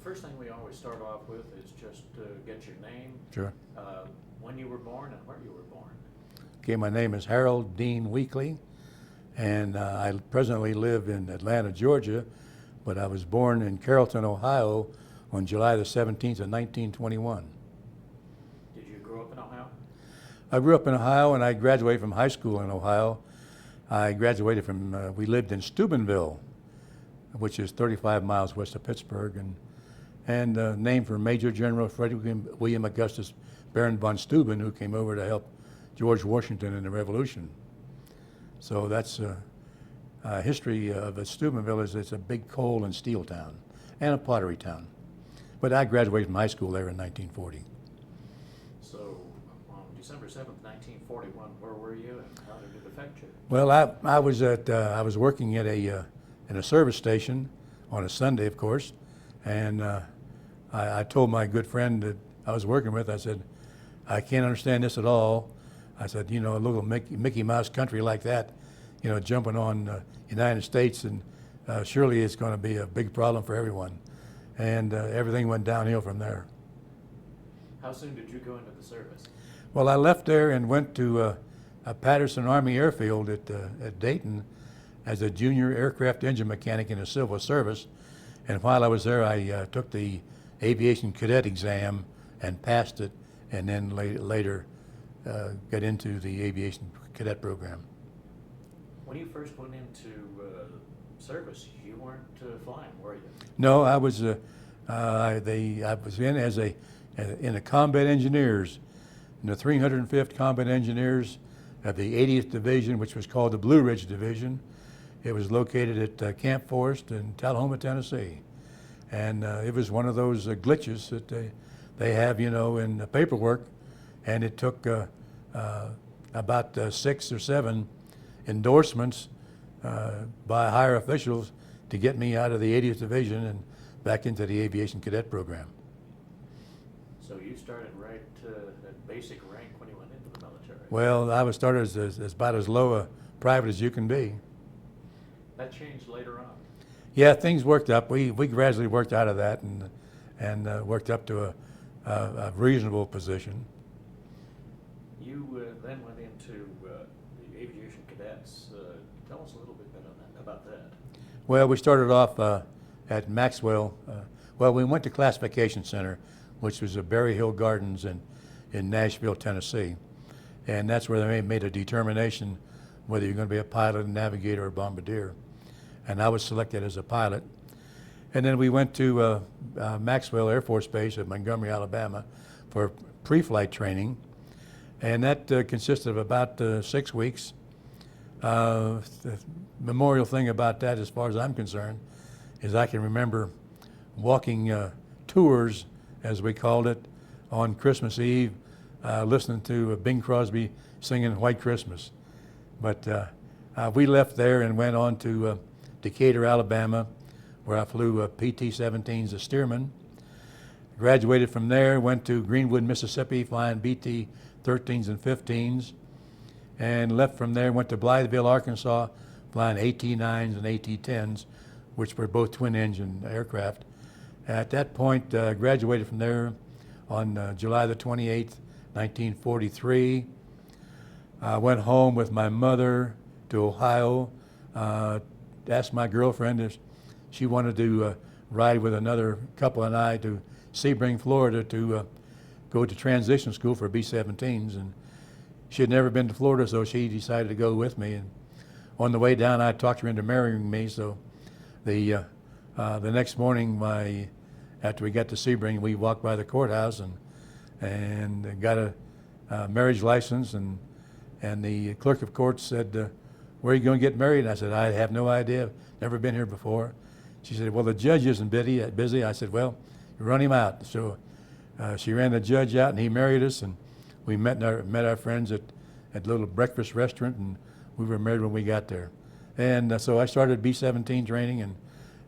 first thing we always start off with is just get your name. Sure. When you were born and where you were born. Okay, my name is Harold Dean Weekley, and I presently live in Atlanta, Georgia, but I was born in Carrollton, Ohio on July the 17th of 1921. Did you grow up in Ohio? I grew up in Ohio, and I graduated from high school in Ohio. I graduated from, we lived in Steubenville, which is 35 miles west of Pittsburgh, and named for Major General Frederick William Augustus Baron von Steuben, who came over to help George Washington in the Revolution. So that's history of Steubenville. It's a big coal and steel town and a pottery town. But I graduated from high school there in 1940. So on December 7th, 1941, where were you and how did it affect you? Well, I was working at in a service station on a Sunday, of course, and I told my good friend that I was working with, I said, I can't understand this at all. I said, you know, a little Mickey Mouse country like that, you know, jumping on United States, and surely it's going to be a big problem for everyone. And everything went downhill from there. How soon did you go into the service? Well, I left there and went to Patterson Army Airfield at Dayton as a junior aircraft engine mechanic in the civil service. And while I was there, I took the aviation cadet exam and passed it, and then later got into the aviation cadet program. When you first went into service, you weren't flying, were you? No, I was I was in as in the combat engineers, in the 305th Combat Engineers of the 80th Division, which was called the Blue Ridge Division. It was located at Camp Forest in Tullahoma, Tennessee, and it was one of those glitches that they have, you know, in the paperwork, and it took about 6 or 7 endorsements by higher officials to get me out of the 80th Division and back into the aviation cadet program. So you started right at basic rank when you went into the military? Well, I was started as about as low a private as you can be. That changed later on? Yeah, things worked up. We gradually worked out of that and worked up to a reasonable position. You then went into the aviation cadets. Tell us a little bit about that. Well, we started off at Maxwell. Well, we went to Classification Center, which was at Berry Hill Gardens in Nashville, Tennessee. And that's where they made a determination whether you're going to be a pilot, a navigator, or bombardier. And I was selected as a pilot. And then we went to Maxwell Air Force Base at Montgomery, Alabama for pre-flight training. And that consisted of about 6 weeks. The memorial thing about that, as far as I'm concerned, is I can remember walking tours, as we called it, on Christmas Eve, listening to Bing Crosby singing White Christmas. But we left there and went on to Decatur, Alabama, where I flew PT-17s as steerman. Graduated from there, went to Greenwood, Mississippi, flying BT-13s and 15s, and left from there, went to Blytheville, Arkansas, flying AT-9s and AT-10s, which were both twin-engine aircraft. At that point, graduated from there on July the 28th, 1943. I went home with my mother to Ohio, asked my girlfriend if she wanted to ride with another couple and I to Sebring, Florida, to go to transition school for B-17s. And she had never been to Florida, so she decided to go with me. And on the way down, I talked her into marrying me. So the next morning, after we got to Sebring, we walked by the courthouse and got a marriage license. And the clerk of court said, where are you going to get married? And I said, I have no idea. Never been here before. She said, well, the judge isn't busy. I said, well, run him out. So she ran the judge out, and he married us. And we met our friends at a little breakfast restaurant, and we were married when we got there. And so I started B-17 training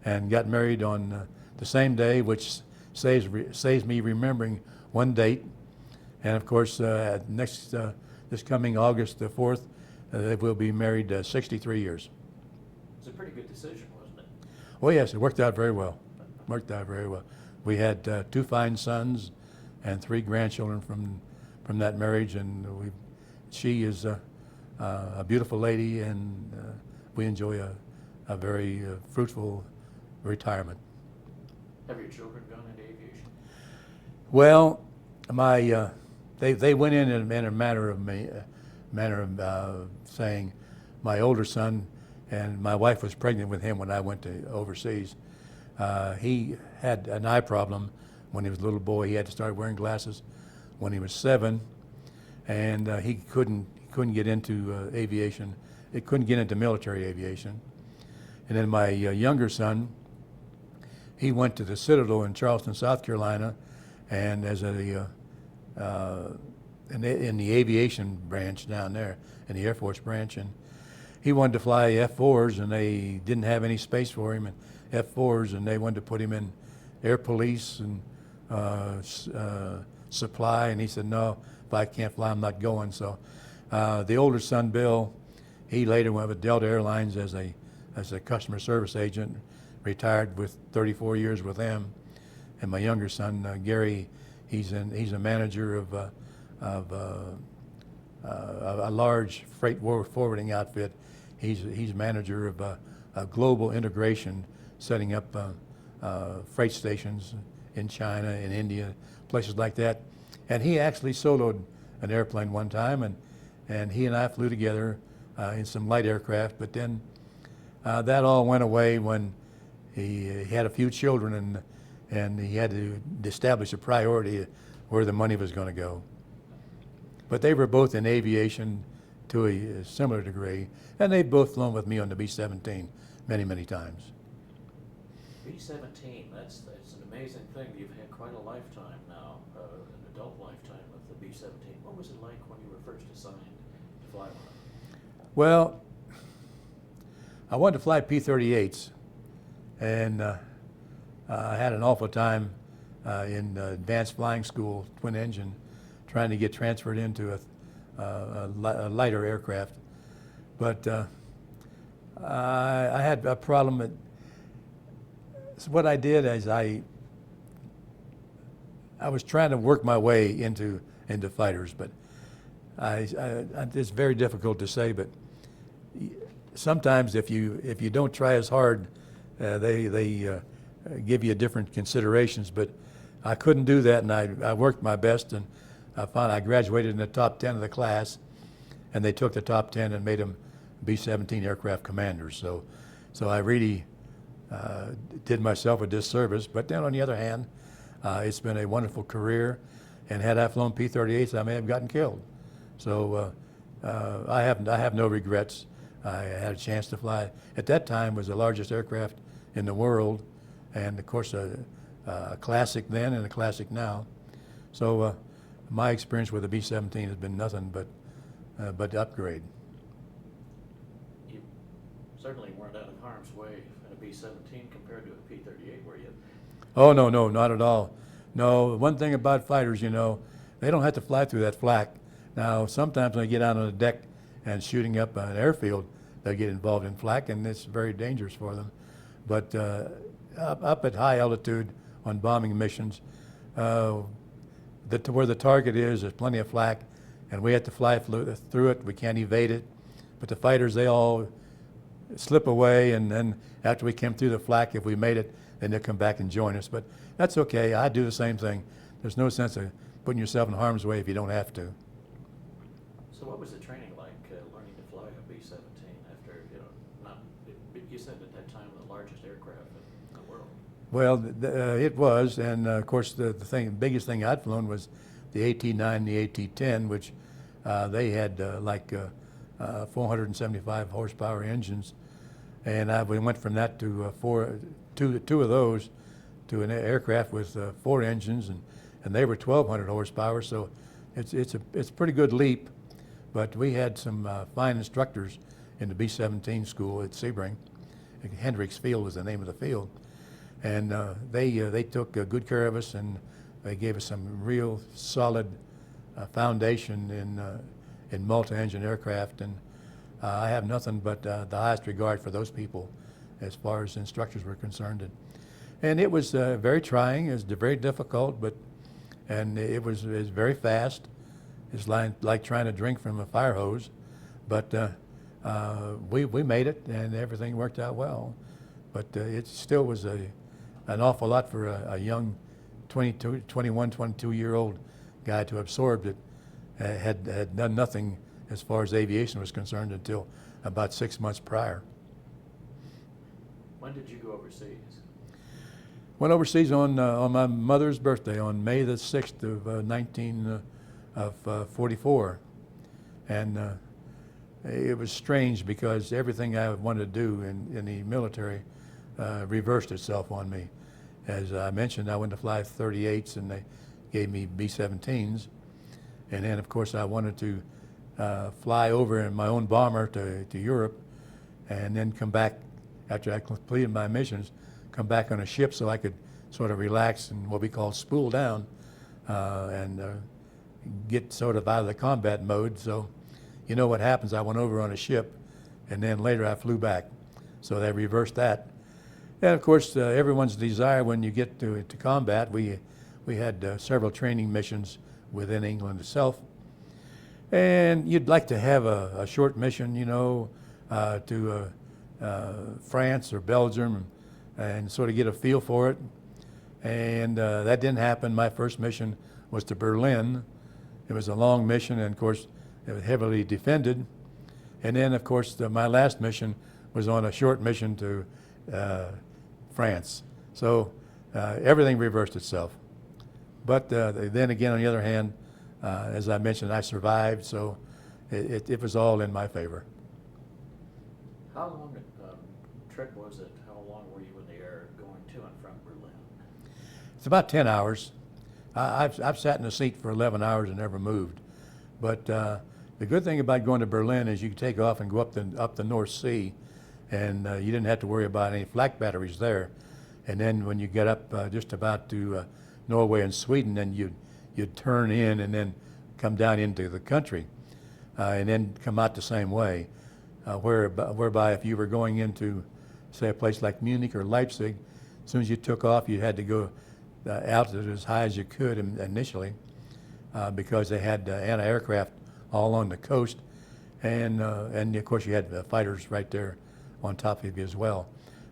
and got married on the same day, which saves me remembering one date. And of course, this coming August the 4th, we'll be married 63 years. It's a pretty good decision, wasn't it? Oh yes, it worked out very well. Worked out very well. We had 2 fine sons and 3 grandchildren from that marriage, and she is a beautiful lady, and we enjoy a very fruitful retirement. Have your children gone into aviation? Well, they went in a manner of saying, my older son, and my wife was pregnant with him when I went to overseas. He had an eye problem when he was a little boy. He had to start wearing glasses when he was 7, and he couldn't get into aviation. He couldn't get into military aviation. And then my younger son, he went to the Citadel in Charleston, South Carolina, and as in the aviation branch down there, in the Air Force branch, and he wanted to fly F-4s, and they didn't have any space for him in F-4s, and they wanted to put him in air police and supply, and he said, no, if I can't fly, I'm not going. So the older son, Bill, he later went with Delta Airlines as a customer service agent, retired with 34 years with them. And my younger son, Gary, he's a manager of a large freight forwarding outfit. He's manager of a global integration, setting up freight stations in China, in India, places like that. And he actually soloed an airplane one time, and he and I flew together in some light aircraft. But then that all went away when he had a few children, and he had to establish a priority where the money was going to go. But they were both in aviation to a similar degree, and they've both flown with me on the B-17 many, many times. B-17, that's an amazing thing. You've had quite a lifetime now, an adult lifetime of the B-17. What was it like when you were first assigned to fly one? Well, I wanted to fly P-38s, and I had an awful time in advanced flying school, twin engine, trying to get transferred into a lighter aircraft. But I had a problem. So what I did is I was trying to work my way into fighters, but it's very difficult to say. But sometimes if you don't try as hard, they give you different considerations. But I couldn't do that, and I worked my best, and I found I graduated in the top 10 of the class, and they took the top 10 and made them B-17 aircraft commanders. So I really did myself a disservice. But then on the other hand, it's been a wonderful career, and had I flown P-38s, I may have gotten killed. So I have no regrets. I had a chance to fly. At that time, was the largest aircraft in the world, and of course a classic then and a classic now. So my experience with the B-17 has been nothing but upgrade. You certainly weren't out of harm's way in a B-17 compared to a P-38, were you? Oh, no, not at all. No, one thing about fighters, they don't have to fly through that flak. Now, sometimes when they get out on the deck and shooting up an airfield, they get involved in flak, and it's very dangerous for them. But up at high altitude on bombing missions, where the target is, there's plenty of flak, and we have to fly through it. We can't evade it. But the fighters, they all slip away, and then after we came through the flak, if we made it, then they'll come back and join us. But that's okay. I do the same thing. There's no sense of putting yourself in harm's way if you don't have to. So what was the training like learning to fly a B-17 after, you said at that time the largest aircraft in the world? Well, it was, and of course the biggest thing I'd flown was the AT-9 and the AT-10, which they had 475 horsepower engines, and we went from that to two of those to an aircraft with 4 engines, and they were 1,200 horsepower. So it's a pretty good leap. But we had some fine instructors in the B-17 school at Sebring. Hendricks Field was the name of the field, and they took good care of us, and they gave us some real solid foundation in multi-engine aircraft. And I have nothing but the highest regard for those people as far as instructors were concerned. And And it was very trying. It was very difficult, and it was very fast. It's like trying to drink from a fire hose, but we made it, and everything worked out well. But it still was an awful lot for a young 21, 22-year-old guy to absorb that had done nothing as far as aviation was concerned until about 6 months prior. When did you go overseas? Went overseas on my mother's birthday on May the 6th of 1944, and it was strange because everything I wanted to do in the military reversed itself on me. As I mentioned, I went to fly 38s, and they gave me B-17s, and then of course I wanted to fly over in my own bomber to Europe, and then come back after I completed my missions, come back on a ship so I could sort of relax and what we call spool down and get sort of out of the combat mode. So you know what happens, I went over on a ship, and then later I flew back. So they reversed that. And of course, everyone's desire when you get to combat, we had several training missions within England itself. And you'd like to have a short mission, you know, to France or Belgium and sort of get a feel for it. And that didn't happen. My first mission was to Berlin. It was a long mission, and of course, it was heavily defended. And then, of course, my last mission was on a short mission to France. So everything reversed itself. But then again, on the other hand, as I mentioned, I survived, so it was all in my favor. How long a trip was it? How long were you in the air going to and from Berlin? It's about 10 hours. I've sat in the seat for 11 hours and never moved. But the good thing about going to Berlin is you could take off and go up the North Sea, and you didn't have to worry about any flak batteries there. And then when you get up just about to Norway and Sweden, then you'd turn in and then come down into the country, and then come out the same way. Whereby if you were going into, say, a place like Munich or Leipzig, as soon as you took off, you had to go altitude as high as you could initially, because they had anti-aircraft all on the coast, and of course you had fighters right there on top of you as well.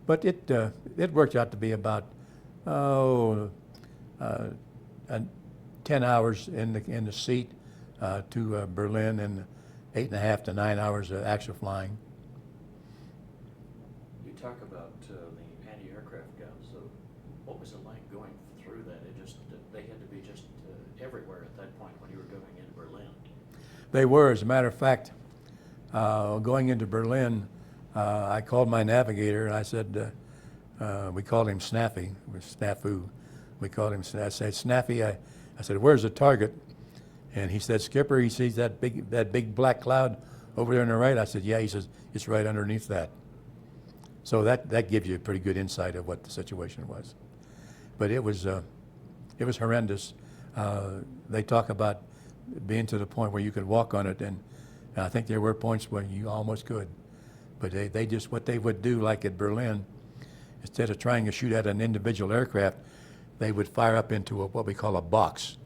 But it worked out to be about 10 hours in the seat to Berlin, and 8.5 to 9 hours of actual flying. You talk about the anti-aircraft guns. So what was it like going through that? They had to be just everywhere at that point when you were going into Berlin. They were, as a matter of fact, going into Berlin, I called my navigator and I said, we called him Snaffy, it was Snafu. We called him, I said, Snaffy, I said, where's the target? And he said, Skipper, he sees that big black cloud over there on the right. I said, yeah. He says, it's right underneath that. So that gives you a pretty good insight of what the situation was. But it was horrendous. They talk about being to the point where you could walk on it, and I think there were points where you almost could. But they just, what they would do, like at Berlin, instead of trying to shoot at an individual aircraft, they would fire up into what we call a box.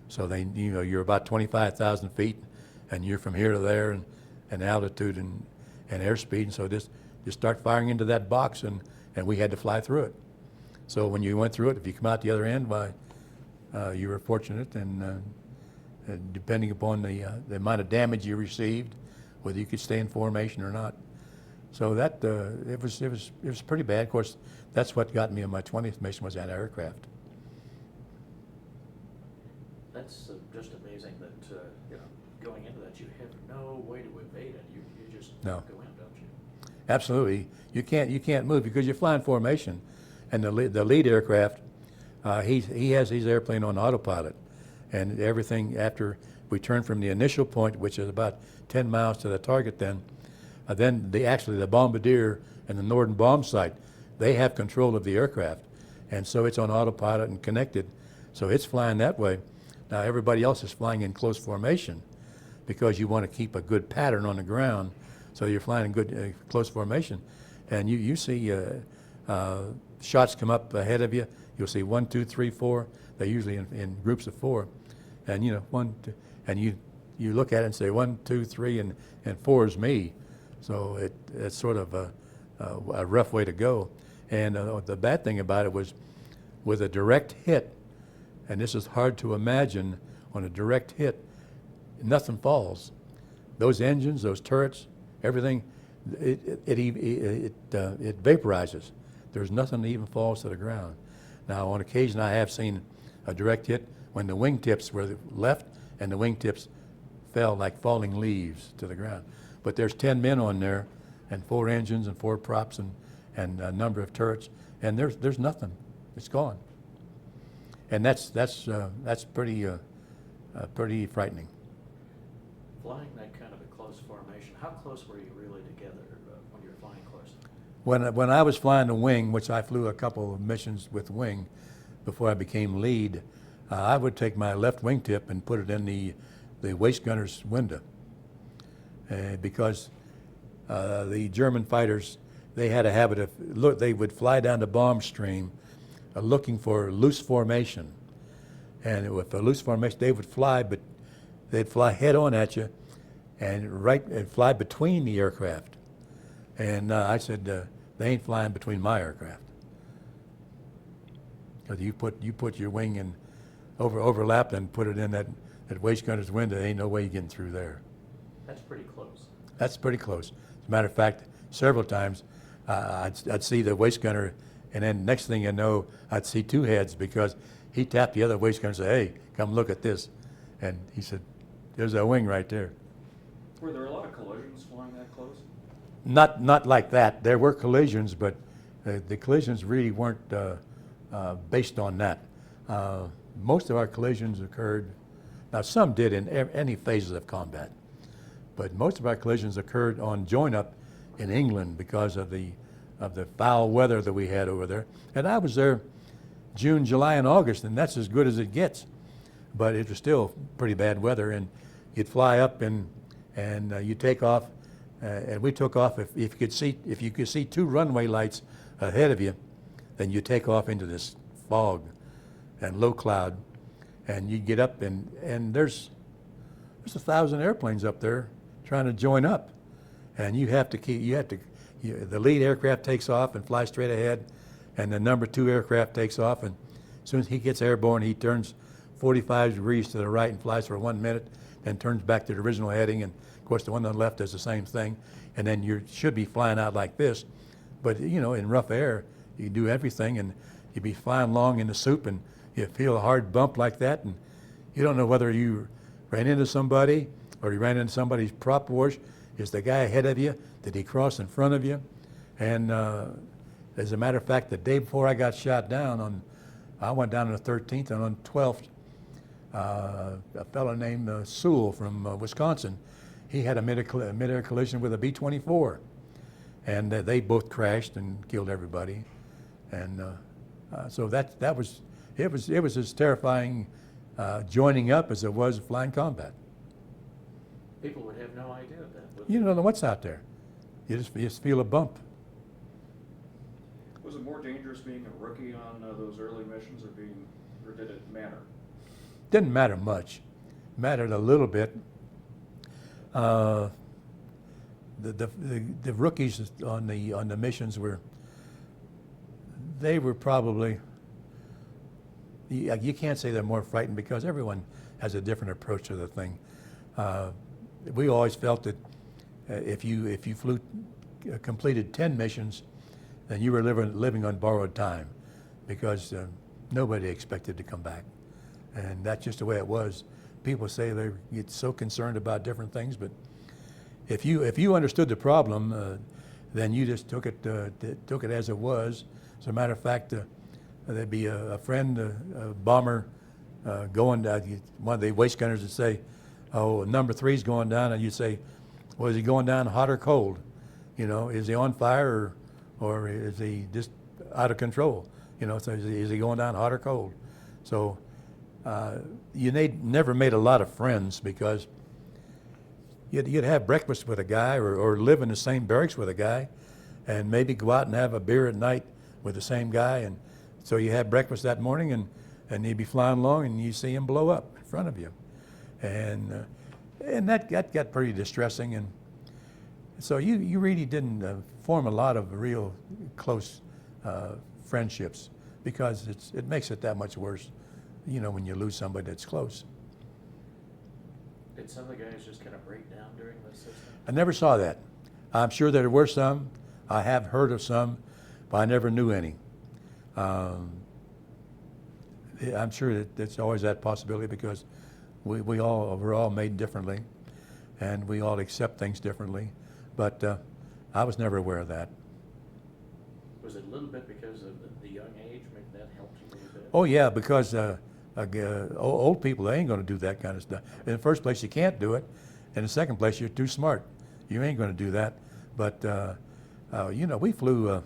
So you're about 25,000 feet, and you're from here to there, and altitude and airspeed. And so just start firing into that box, and we had to fly through it. So when you went through it, if you come out the other end, you were fortunate, and depending upon the amount of damage you received, whether you could stay in formation or not. So that it was pretty bad. Of course, that's what got me on my 20th mission, was anti-aircraft. That's just amazing that going into that you have no way to evade it. You just No. go in, don't you? Absolutely, you can't move because you're flying formation, and the lead aircraft, he has his airplane on autopilot, and everything after we turn from the initial point, which is about 10 miles to the target, then the bombardier and the Norden bomb sight, they have control of the aircraft, and so it's on autopilot and connected, so it's flying that way. Now everybody else is flying in close formation because you want to keep a good pattern on the ground, so you're flying in good close formation, and you see Shots come up ahead of you. You'll see 1, 2, 3, 4. They're usually in groups of 4, and you know 1, 2, and you look at it and say 1, 2, 3, and 4 is me. So it's sort of a rough way to go. And the bad thing about it was, with a direct hit, and this is hard to imagine, on a direct hit, nothing falls. Those engines, those turrets, everything, it vaporizes. There's nothing that even falls to the ground. Now, on occasion, I have seen a direct hit when the wingtips were left and the wingtips fell like falling leaves to the ground. But there's 10 men on there, and 4 engines and 4 props and a number of turrets, and there's nothing. It's gone. And that's pretty frightening. Flying that kind of a close formation, how close were you really together when you were flying close? When I was flying the wing, which I flew a couple of missions with wing before I became lead, I would take my left wingtip and put it in the waist gunner's window, because the German fighters, they had a habit of they would fly down the bomb stream looking for loose formation, and with a loose formation they would fly, but they'd fly head on at you and fly between the aircraft. And I said, they ain't flying between my aircraft, because you put your wing in overlapped and put it in that waist gunner's window. There ain't no way you're getting through there. That's pretty close. That's pretty close. As a matter of fact, several times I'd see the waist gunner, and then next thing you know, I'd see 2 heads, because he tapped the other waist gunner and said, "Hey, come look at this." And he said, "There's that wing right there." Were there a lot of collisions flying that close? Not like that. There were collisions, but the collisions really weren't based on that. Most of our collisions occurred, now some did in any phases of combat, but most of our collisions occurred on join-up in England because of the foul weather that we had over there. And I was there June, July, and August, and that's as good as it gets. But it was still pretty bad weather, and you'd fly up and you take off, and we took off. If you could see 2 runway lights ahead of you, then you take off into this fog and low cloud, and you get up and there's 1,000 airplanes up there trying to join up, and the lead aircraft takes off and flies straight ahead, and the number 2 aircraft takes off, and as soon as he gets airborne, he turns 45 degrees to the right and flies for 1 minute, then turns back to the original heading, and of course the one on the left does the same thing, and then you should be flying out like this. But in rough air, you do everything, and you'd be flying along in the soup, and you feel a hard bump like that, and you don't know whether you ran into somebody or you ran into somebody's prop wash. Is the guy ahead of you? Did he cross in front of you? And as a matter of fact, the day before I got shot down, I went down on the 13th, and on 12th, a fellow named Sewell from Wisconsin, he had a mid-air collision with a B-24, and they both crashed and killed everybody. And so it was as terrifying joining up as it was flying combat. People would have no idea of that. You don't know what's out there. You just feel a bump. Was it more dangerous being a rookie on those early missions, or did it matter? Didn't matter much. Mattered a little bit. The rookies on the missions were probably, you can't say they're more frightened, because everyone has a different approach to the thing. We always felt that if you completed 10 missions, then you were living on borrowed time, because nobody expected to come back, and that's just the way it was. People say they get so concerned about different things, but if you understood the problem, then you just took it as it was. As a matter of fact, there'd be a friend, a bomber, going down. One of the waist gunners would say, "Oh, number 3's going down," and you'd say, "Well, is he going down hot or cold? Is he on fire or is he just out of control? So is he going down hot or cold?" So you never made a lot of friends, because you'd have breakfast with a guy or live in the same barracks with a guy, and maybe go out and have a beer at night with the same guy, and so you had breakfast that morning, and he'd be flying along, and you see him blow up in front of you, and that got pretty distressing, and so you really didn't form a lot of real close friendships, because it makes it that much worse, when you lose somebody that's close. Did some of the guys just kind of break down during the system? I never saw that. I'm sure there were some. I have heard of some, but I never knew any. I'm sure that there's always that possibility, because we're all made differently, and we all accept things differently. But I was never aware of that. Was it a little bit because of the young age? Maybe that helped you a little bit? Oh yeah, because old people, they ain't going to do that kind of stuff. In the first place, you can't do it. In the second place, you're too smart. You ain't going to do that. But we flew.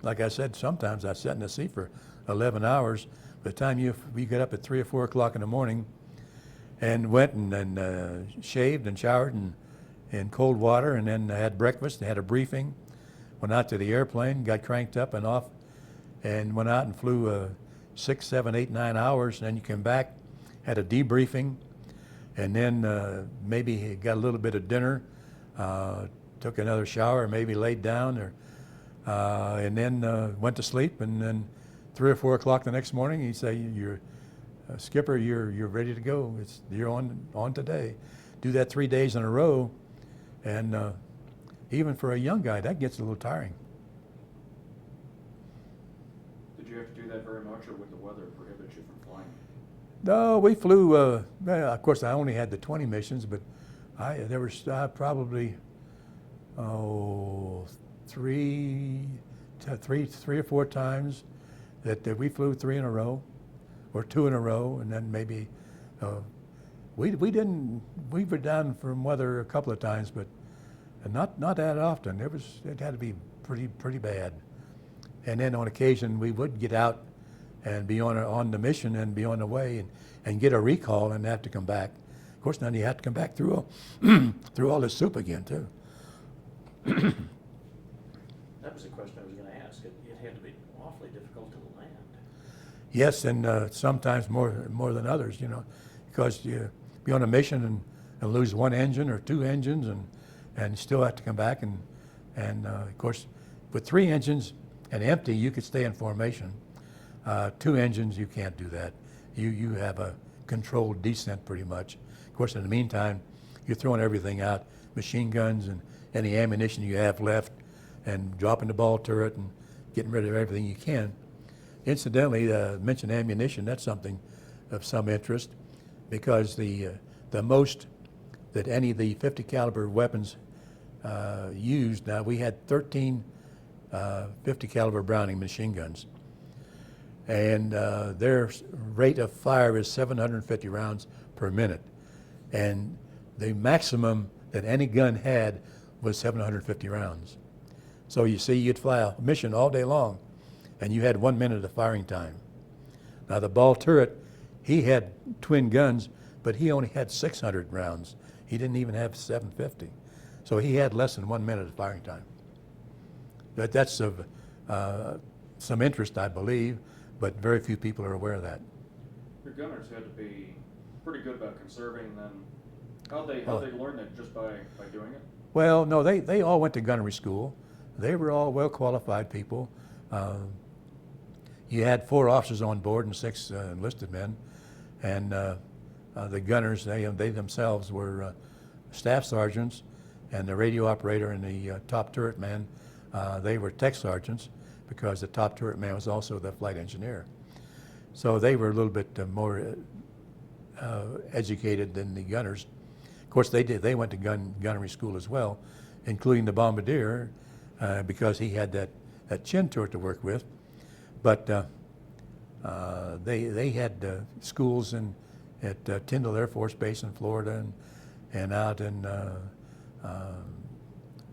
Like I said, sometimes I sat in the seat for 11 hours. By the time you get up at 3 or 4 o'clock in the morning, and went and shaved and showered in cold water, and then had breakfast, and had a briefing, went out to the airplane, got cranked up and off, and went out and flew 6, 7, 8, 9 hours, and then you came back, had a debriefing, and then maybe got a little bit of dinner, took another shower, maybe laid down, and then went to sleep, and then 3 or 4 o'clock the next morning, he'd say, Skipper, you're ready to go. You're on today. Do that 3 days in a row, and even for a young guy, that gets a little tiring. Did you have to do that very much, or would the weather prohibit you from flying? No, we flew. Well, of course, I only had the 20 missions, but there was probably 3 or 4 times that we flew 3 in a row, or 2 in a row, and then maybe we were down from weather a couple of times, but not that often. It had to be pretty bad. And then on occasion we would get out and be on the mission and be on the way and get a recall and have to come back. Of course, then you have to come back through all this soup again too. That was a question I was going to ask. It had to be awfully difficult to land. Yes, and sometimes more than others, because you be on a mission and lose 1 engine or 2 engines and still have to come back and of course with 3 engines and empty you could stay in formation. 2 engines you can't do that. You have a controlled descent pretty much. Of course, in the meantime you're throwing everything out, machine guns and any ammunition you have left, and dropping the ball turret and getting rid of everything you can. Incidentally, mention ammunition, that's something of some interest, because the most that any of the 50 caliber weapons used, now we had 13 50 caliber Browning machine guns, and their rate of fire is 750 rounds per minute, and the maximum that any gun had was 750 rounds. So you see, you'd fly a mission all day long, and you had 1 minute of firing time. Now the ball turret, he had twin guns, but he only had 600 rounds. He didn't even have 750. So he had less than 1 minute of firing time. That's of some interest, I believe, but very few people are aware of that. Your gunners had to be pretty good about conserving then. How'd they learn that, just by doing it? Well, no, they all went to gunnery school. They were all well-qualified people. You had 4 officers on board and 6 enlisted men, and the gunners, they themselves were staff sergeants, and the radio operator and the top turret man, they were tech sergeants, because the top turret man was also the flight engineer. So they were a little bit more educated than the gunners. Of course, they went to gunnery school as well, including the bombardier, because he had that chin turret to work with. But they had schools at Tyndall Air Force Base in Florida, and out in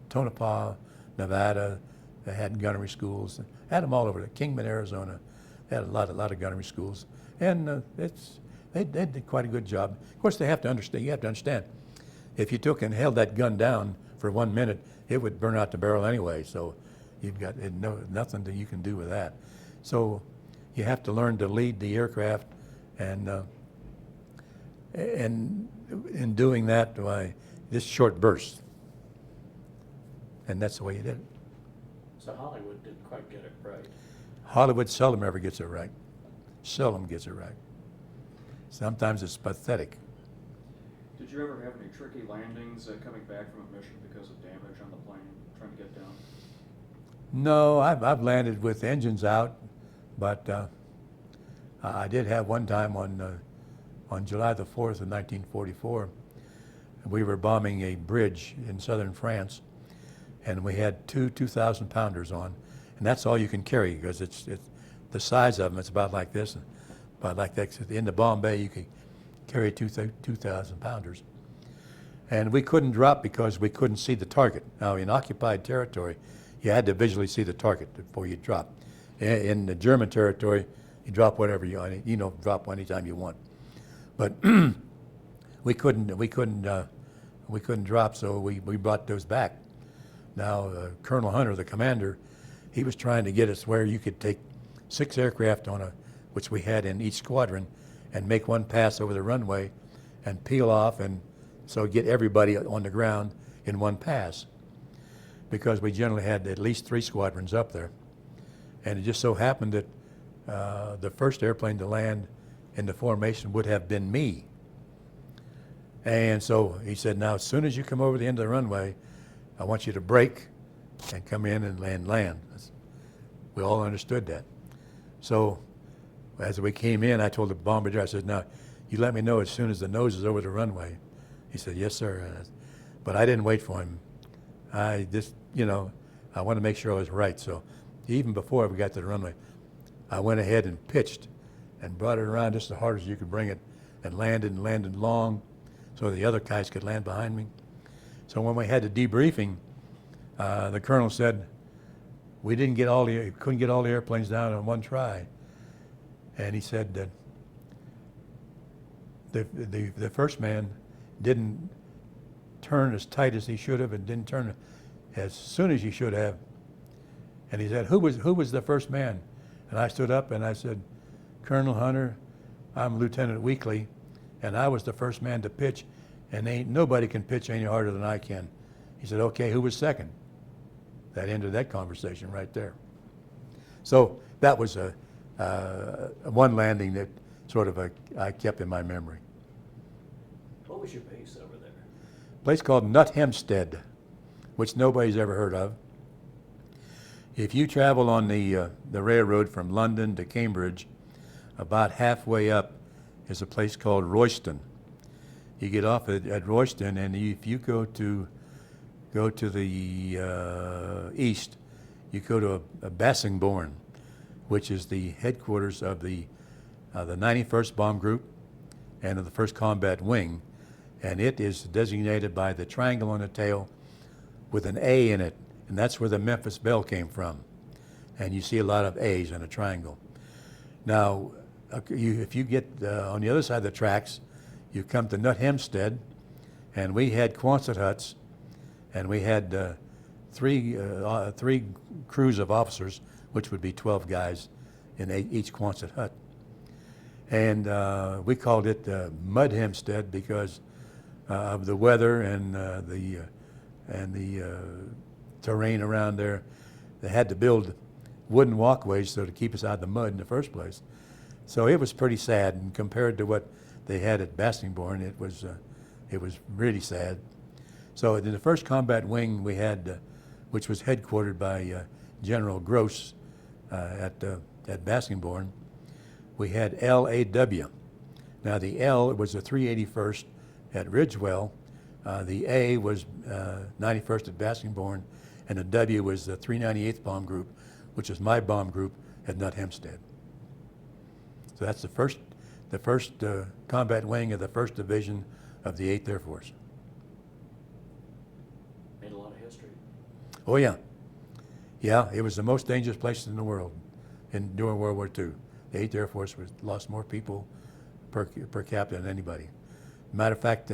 Tonopah, Nevada. They had gunnery schools. Had them all over. Kingman, Arizona, they had a lot of gunnery schools, and they did quite a good job. Of course, you have to understand, if you took and held that gun down for 1 minute, it would burn out the barrel anyway. So You've got nothing that you can do with that. So you have to learn to lead the aircraft, and in doing that, by just short bursts. And that's the way you did it. So Hollywood didn't quite get it right. Hollywood seldom ever gets it right. Seldom gets it right. Sometimes it's pathetic. Did you ever have any tricky landings coming back from a mission because of damage on the plane trying to get down? No, I've landed with engines out, but I did have one time on July the 4th of 1944. We were bombing a bridge in southern France, and we had two 2,000-pounders on, and that's all you can carry because it's the size of them. It's about like this, about like that. In the bomb bay, you could carry 2,000-pounders, and we couldn't drop because we couldn't see the target. Now, in occupied territory, you had to visually see the target before you drop. In the German territory, you drop whatever drop anytime you want. But we couldn't drop, so we brought those back. Now, Colonel Hunter, the commander, he was trying to get us where you could take 6 aircraft which we had in each squadron, and make one pass over the runway and peel off, and so get everybody on the ground in one pass, because we generally had at least 3 squadrons up there. And it just so happened that the first airplane to land in the formation would have been me. And so he said, now as soon as you come over the end of the runway, I want you to brake and come in and land. We all understood that. So as we came in, I told the bombardier, I said, now you let me know as soon as the nose is over the runway. He said, yes, sir. But I didn't wait for him. I just, I wanted to make sure I was right. So even before we got to the runway, I went ahead and pitched and brought it around just as hard as you could bring it, and landed long so the other guys could land behind me. So when we had the debriefing, the colonel said, we couldn't get all the airplanes down in one try. And he said that the first man didn't turn as tight as he should have, and didn't turn as soon as he should have. And he said, who was the first man? And I stood up and I said, Colonel Hunter, I'm Lieutenant Weekley, and I was the first man to pitch, and ain't nobody can pitch any harder than I can. He said, okay, who was second? That ended that conversation right there. So that was one landing that sort of I kept in my memory. What was your base over there? A place called Nut Hempstead, which nobody's ever heard of. If you travel on the railroad from London to Cambridge, about halfway up is a place called Royston. You get off at Royston, and if you go to the east, you go to a Bassingbourn, which is the headquarters of the 91st Bomb Group and of the 1st Combat Wing, and it is designated by the triangle on the tail with an A in it, and that's where the Memphis Belle came from. And you see a lot of A's in a triangle. Now, if you get on the other side of the tracks, you come to Nut Hempstead, and we had Quonset huts, and we had three crews of officers, which would be 12 guys in each Quonset hut. And we called it Mud Hempstead because of the weather and the terrain around there. They had to build wooden walkways so to keep us out of the mud in the first place. So it was pretty sad, and compared to what they had at Bassingbourn, it was really sad. So in the 1st Combat Wing we had, which was headquartered by General Gross at Bassingbourn, we had LAW. Now the L was the 381st at Ridgewell, the A was 91st at Bassingbourn, and the W was the 398th Bomb Group, which is my bomb group at Nut Hempstead. So that's the first combat wing of the 1st Division of the 8th Air Force. Made a lot of history. Oh yeah. Yeah, it was the most dangerous place in the world during World War II. The 8th Air Force lost more people per capita than anybody. Matter of fact,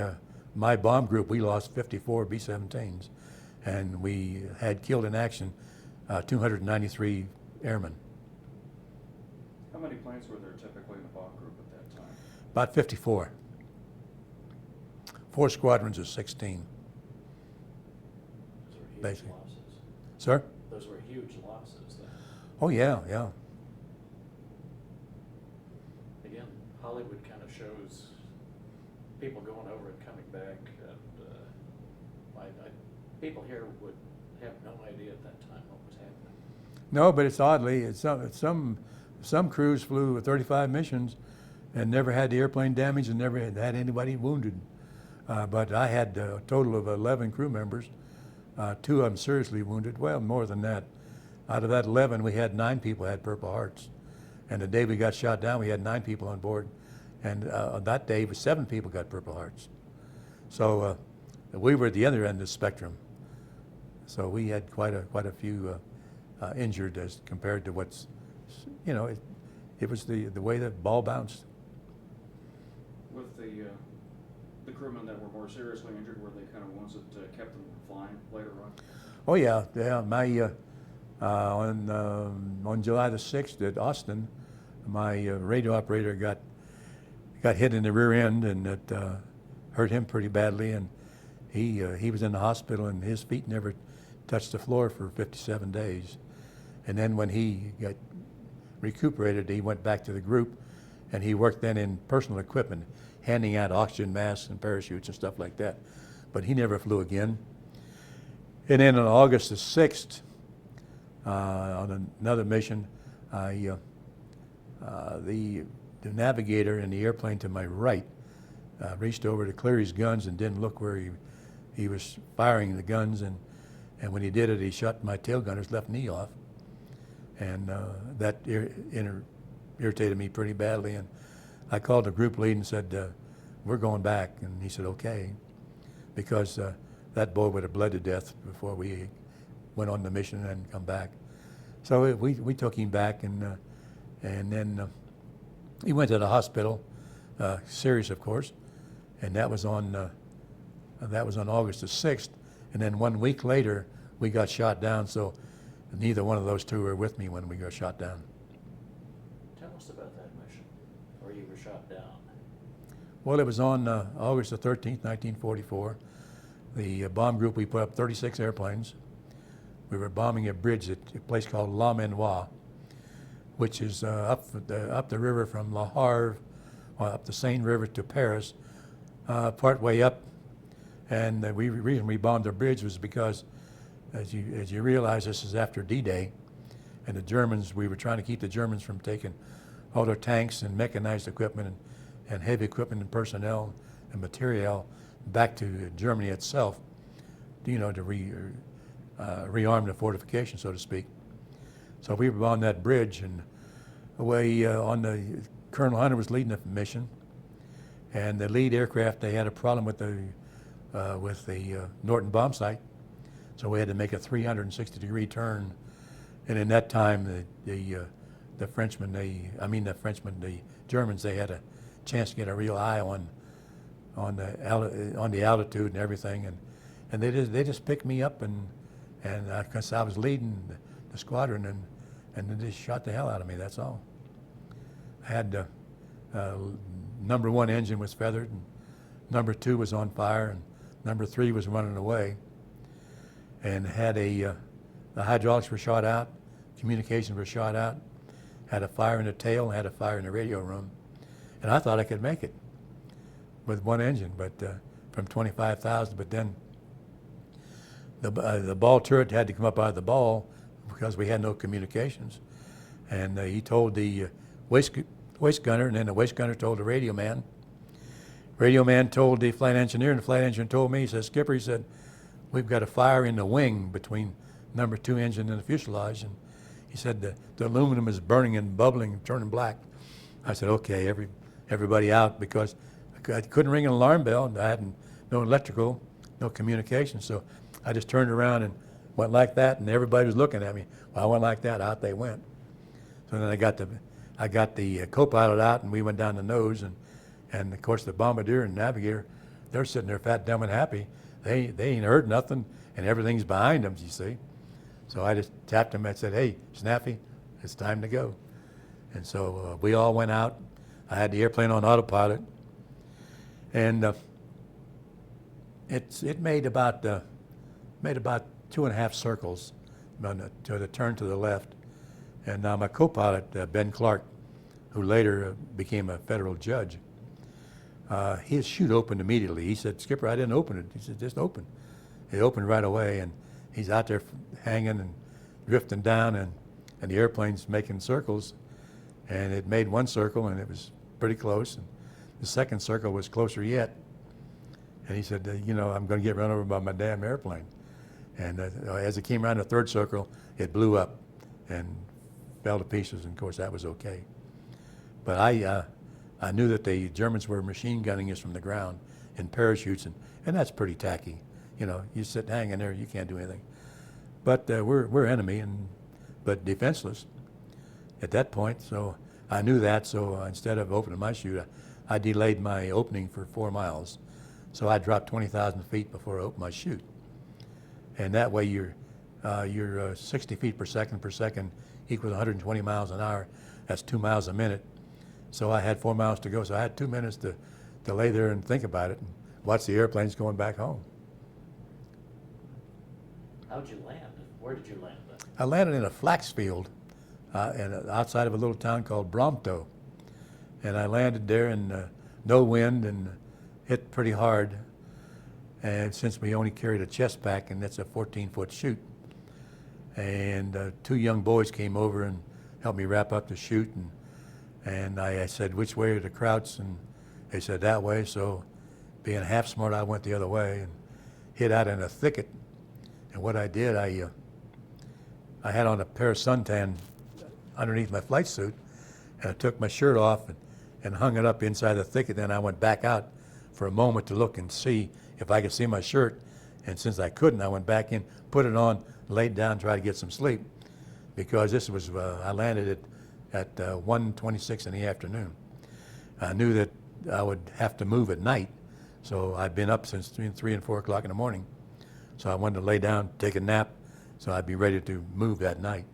my bomb group, we lost 54 B-17s, and we had killed in action 293 airmen. How many planes were there typically in the bomb group at that time? About 54. 4 squadrons of 16. Those were huge Basically. losses. Sir? Those were huge losses then. Oh, yeah, yeah. Again, Hollywood kind of shows people going over and coming back, and people here would have no idea at that time what was happening. No, but it's oddly, some crews flew 35 missions and never had the airplane damaged and never had anybody wounded. But I had a total of 11 crew members, 2 of them seriously wounded. Well, more than that. Out of that 11, we had 9 people had Purple Hearts. And the day we got shot down, we had 9 people on board. And on that day, 7 people got Purple Hearts. So we were at the other end of the spectrum. So we had quite a few injured as compared to what's, it was the way the ball bounced. With the crewmen that were more seriously injured, were they kind of ones that kept them from flying later on? Oh yeah. My on July the 6th at Austin, my radio operator got hit in the rear end, and it hurt him pretty badly, and he was in the hospital, and his feet never touched the floor for 57 days. And then when he got recuperated, he went back to the group, and he worked then in personal equipment, handing out oxygen masks and parachutes and stuff like that. But he never flew again. And then on August the 6th, on another mission, the navigator in the airplane to my right reached over to clear his guns and didn't look where he was firing the guns, and when he did it, he shot my tail gunner's left knee off, and that irritated me pretty badly. And I called the group lead and said, "We're going back," and he said, "Okay," because that boy would have bled to death before we went on the mission and come back. So we took him back, and then he went to the hospital, serious of course, and that was on August the 6th. And then 1 week later, we got shot down. So neither one of those two were with me when we got shot down. Tell us about that mission, where you were shot down. Well, it was on August the 13th, 1944. The bomb group, we put up 36 airplanes. We were bombing a bridge at a place called La Menoir, which is up the river from Le Havre, up the Seine River to Paris, part way up. And the reason we bombed the bridge was because, as you realize, this is after D-Day, and the Germans, we were trying to keep the Germans from taking all their tanks and mechanized equipment and heavy equipment and personnel and material back to Germany itself, to rearm the fortification, so to speak. So we were on that bridge, and Colonel Hunter was leading the mission, and the lead aircraft, they had a problem with the Norton bomb sight, so we had to make a 360-degree turn. And in that time, the Germans, they had a chance to get a real eye on the altitude and everything, and they just picked me up, and because I was leading the squadron, and they just shot the hell out of me. That's all. I had number 1 engine was feathered, and number 2 was on fire, and number 3 was running away, and had the hydraulics were shot out, communications were shot out, had a fire in the tail, and had a fire in the radio room, and I thought I could make it with 1 engine, but from 25,000. But then the ball turret had to come up out of the ball because we had no communications, and he told the waist gunner, and then the waist gunner told the radio man. Radio man told the flight engineer, and the flight engineer told me. He said, "Skipper," he said, "we've got a fire in the wing between number 2 engine and the fuselage," and he said the aluminum is burning and bubbling and turning black. I said, "Okay, everybody out," because I couldn't ring an alarm bell, and I had no electrical, no communication, so I just turned around and went like that, and everybody was looking at me. Well, I went like that, out they went. So then I got the co-pilot out, and we went down the nose, and of course the bombardier and navigator, they're sitting there fat, dumb, and happy. They ain't heard nothing, and everything's behind them, you see. So I just tapped him and said, "Hey, Snappy, it's time to go." And so we all went out. I had the airplane on autopilot, and it made about 2.5 circles to the turn to the left. And my co-pilot, Ben Clark, who later became a federal judge, his chute opened immediately. He said, "Skipper, I didn't open it." He said, "Just open." It opened right away, and he's out there hanging and drifting down, and the airplane's making circles. And it made one circle, and it was pretty close. And the second circle was closer yet. And he said, "I'm going to get run over by my damn airplane." And as it came around the third circle, it blew up and fell to pieces. And of course, that was okay. But I knew that the Germans were machine gunning us from the ground in parachutes, and that's pretty tacky. You sit hanging there, you can't do anything. But we're enemy, but defenseless at that point. So I knew that. So instead of opening my chute, I delayed my opening for 4 miles. So I dropped 20,000 feet before I opened my chute. And that way you're 60 feet per second equals 120 miles an hour. That's 2 miles a minute. So I had 4 miles to go. So I had 2 minutes to lay there and think about it and watch the airplanes going back home. How'd you land? Where did you land then? I landed in a flax field outside of a little town called Brompton. And I landed there in no wind and hit pretty hard. And since we only carried a chest pack, and that's a 14-foot chute, and 2 young boys came over and helped me wrap up the chute, and I said, "Which way are the Krauts?" And they said, "That way." So being half smart, I went the other way and hid out in a thicket. And what I did, I had on a pair of suntan underneath my flight suit, and I took my shirt off and hung it up inside the thicket. Then I went back out for a moment to look and see if I could see my shirt. And since I couldn't, I went back in, put it on, laid down, tried to get some sleep, because this was I landed at 1:26 in the afternoon. I knew that I would have to move at night, so I'd been up since between 3 and 4 o'clock in the morning. So I wanted to lay down, take a nap, so I'd be ready to move that night.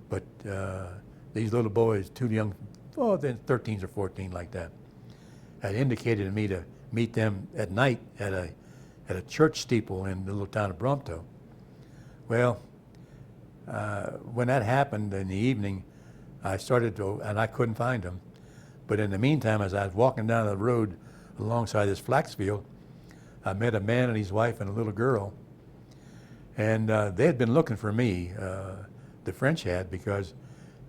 But these little boys, 2 young, then 13s or 14 like that, had indicated to me to meet them at night at a church steeple in the little town of Brompton. Well, when that happened in the evening, I started to, and I couldn't find them. But in the meantime, as I was walking down the road alongside this flax field, I met a man and his wife and a little girl. And they had been looking for me, the French had, because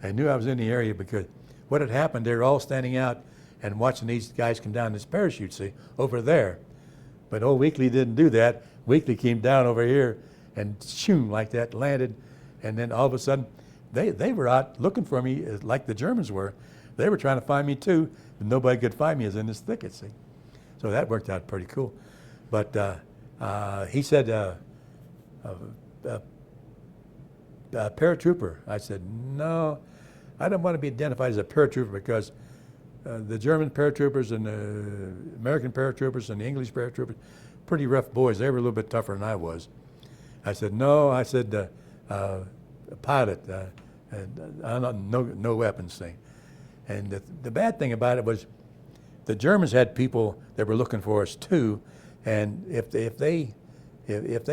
they knew I was in the area, because what had happened, they were all standing out and watching these guys come down this parachute, see, over there. But old Weekley didn't do that. Weekley came down over here and shoom, like that, landed. And then all of a sudden, they were out looking for me like the Germans were. They were trying to find me too, but nobody could find me as in this thicket, see. So that worked out pretty cool. But he said, paratrooper. I said, "No, I don't want to be identified as a paratrooper, because the German paratroopers and the American paratroopers and the English paratroopers, pretty rough boys. They were a little bit tougher than I was." I said, "No," I said, "a pilot, no weapons thing." And the bad thing about it was the Germans had people that were looking for us too, and if they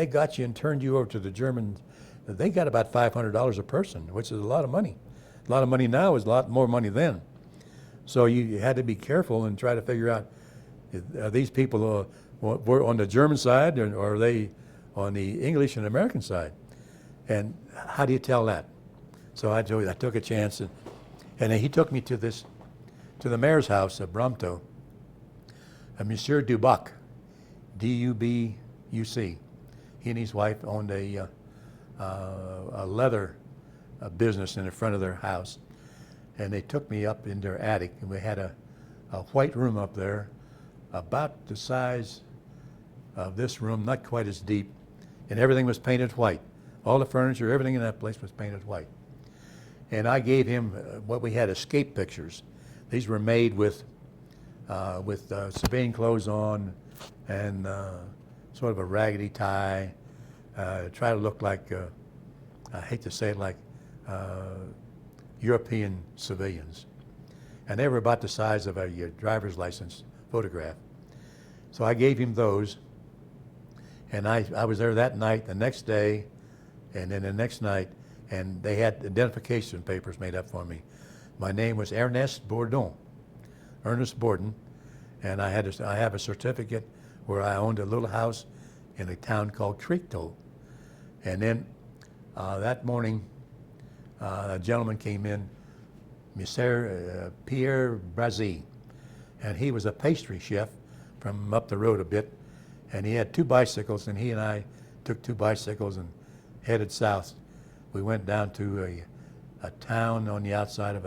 got you and turned you over to the Germans, they got about $500 a person, which is a lot of money. A lot of money now is a lot more money then. So you had to be careful and try to figure out, are these people were on the German side, or are they on the English and American side? And how do you tell that? So I took a chance, and he took me to the mayor's house at Brompton. Monsieur Dubuc, D-U-B-U-C. He and his wife owned a leather business in the front of their house. And they took me up in their attic, and we had a white room up there, about the size of this room, not quite as deep, and everything was painted white. All the furniture, everything in that place was painted white. And I gave him what we had, escape pictures. These were made with civilian clothes on and sort of a raggedy tie, try to look like I hate to say it, like European civilians. And they were about the size of a driver's license photograph. So I gave him those, and I was there that night, the next day, and then the next night, and they had identification papers made up for me. My name was Ernest Borden, and I have a certificate where I owned a little house in a town called Creektoe. And then that morning, a gentleman came in, Monsieur Pierre Brazy, and he was a pastry chef from up the road a bit, and he had 2 bicycles, and he and I took 2 bicycles and headed south. We went down to a town on the outside of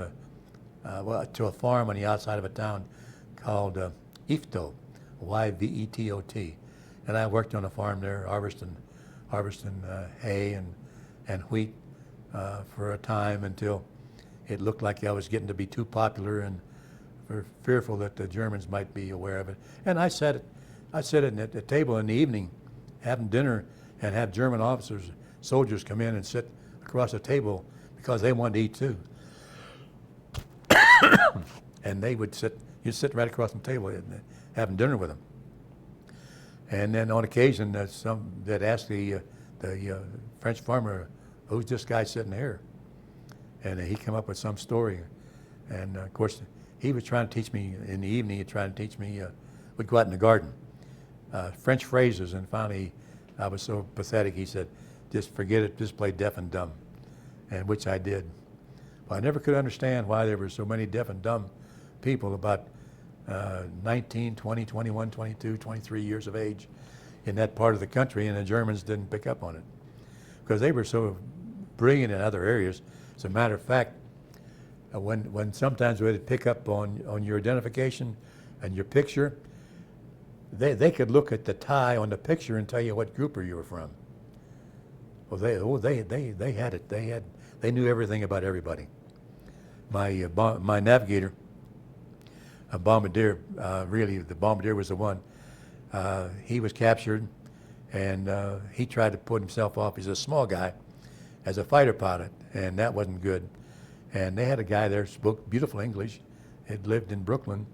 to a farm on the outside of a town called Yvetot, Yvetot, and I worked on a farm there, harvesting hay and wheat for a time until it looked like I was getting to be too popular and fearful that the Germans might be aware of it. And I sat at the table in the evening having dinner and have German officers, soldiers come in and sit across the table because they wanted to eat too. And they would you'd sit right across the table and having dinner with them. And then on occasion, they'd ask the French farmer, who's this guy sitting here? And he came up with some story. And of course, he was trying to teach me, in the evening, he'd try to teach me, we'd go out in the garden, French phrases, and finally, I was so pathetic, he said, just forget it, just play deaf and dumb, and which I did. But I never could understand why there were so many deaf and dumb people about 19, 20, 21, 22, 23 years of age in that part of the country, and the Germans didn't pick up on it because they were so brilliant in other areas. As a matter of fact, when sometimes we'd pick up on your identification and your picture, they could look at the tie on the picture and tell you what group you were from. Well, they had it. They knew everything about everybody. My navigator, a bombardier, really the bombardier was the one. He was captured, and he tried to put himself off. He's a small guy, as a fighter pilot, and that wasn't good. And they had a guy there who spoke beautiful English, had lived in Brooklyn,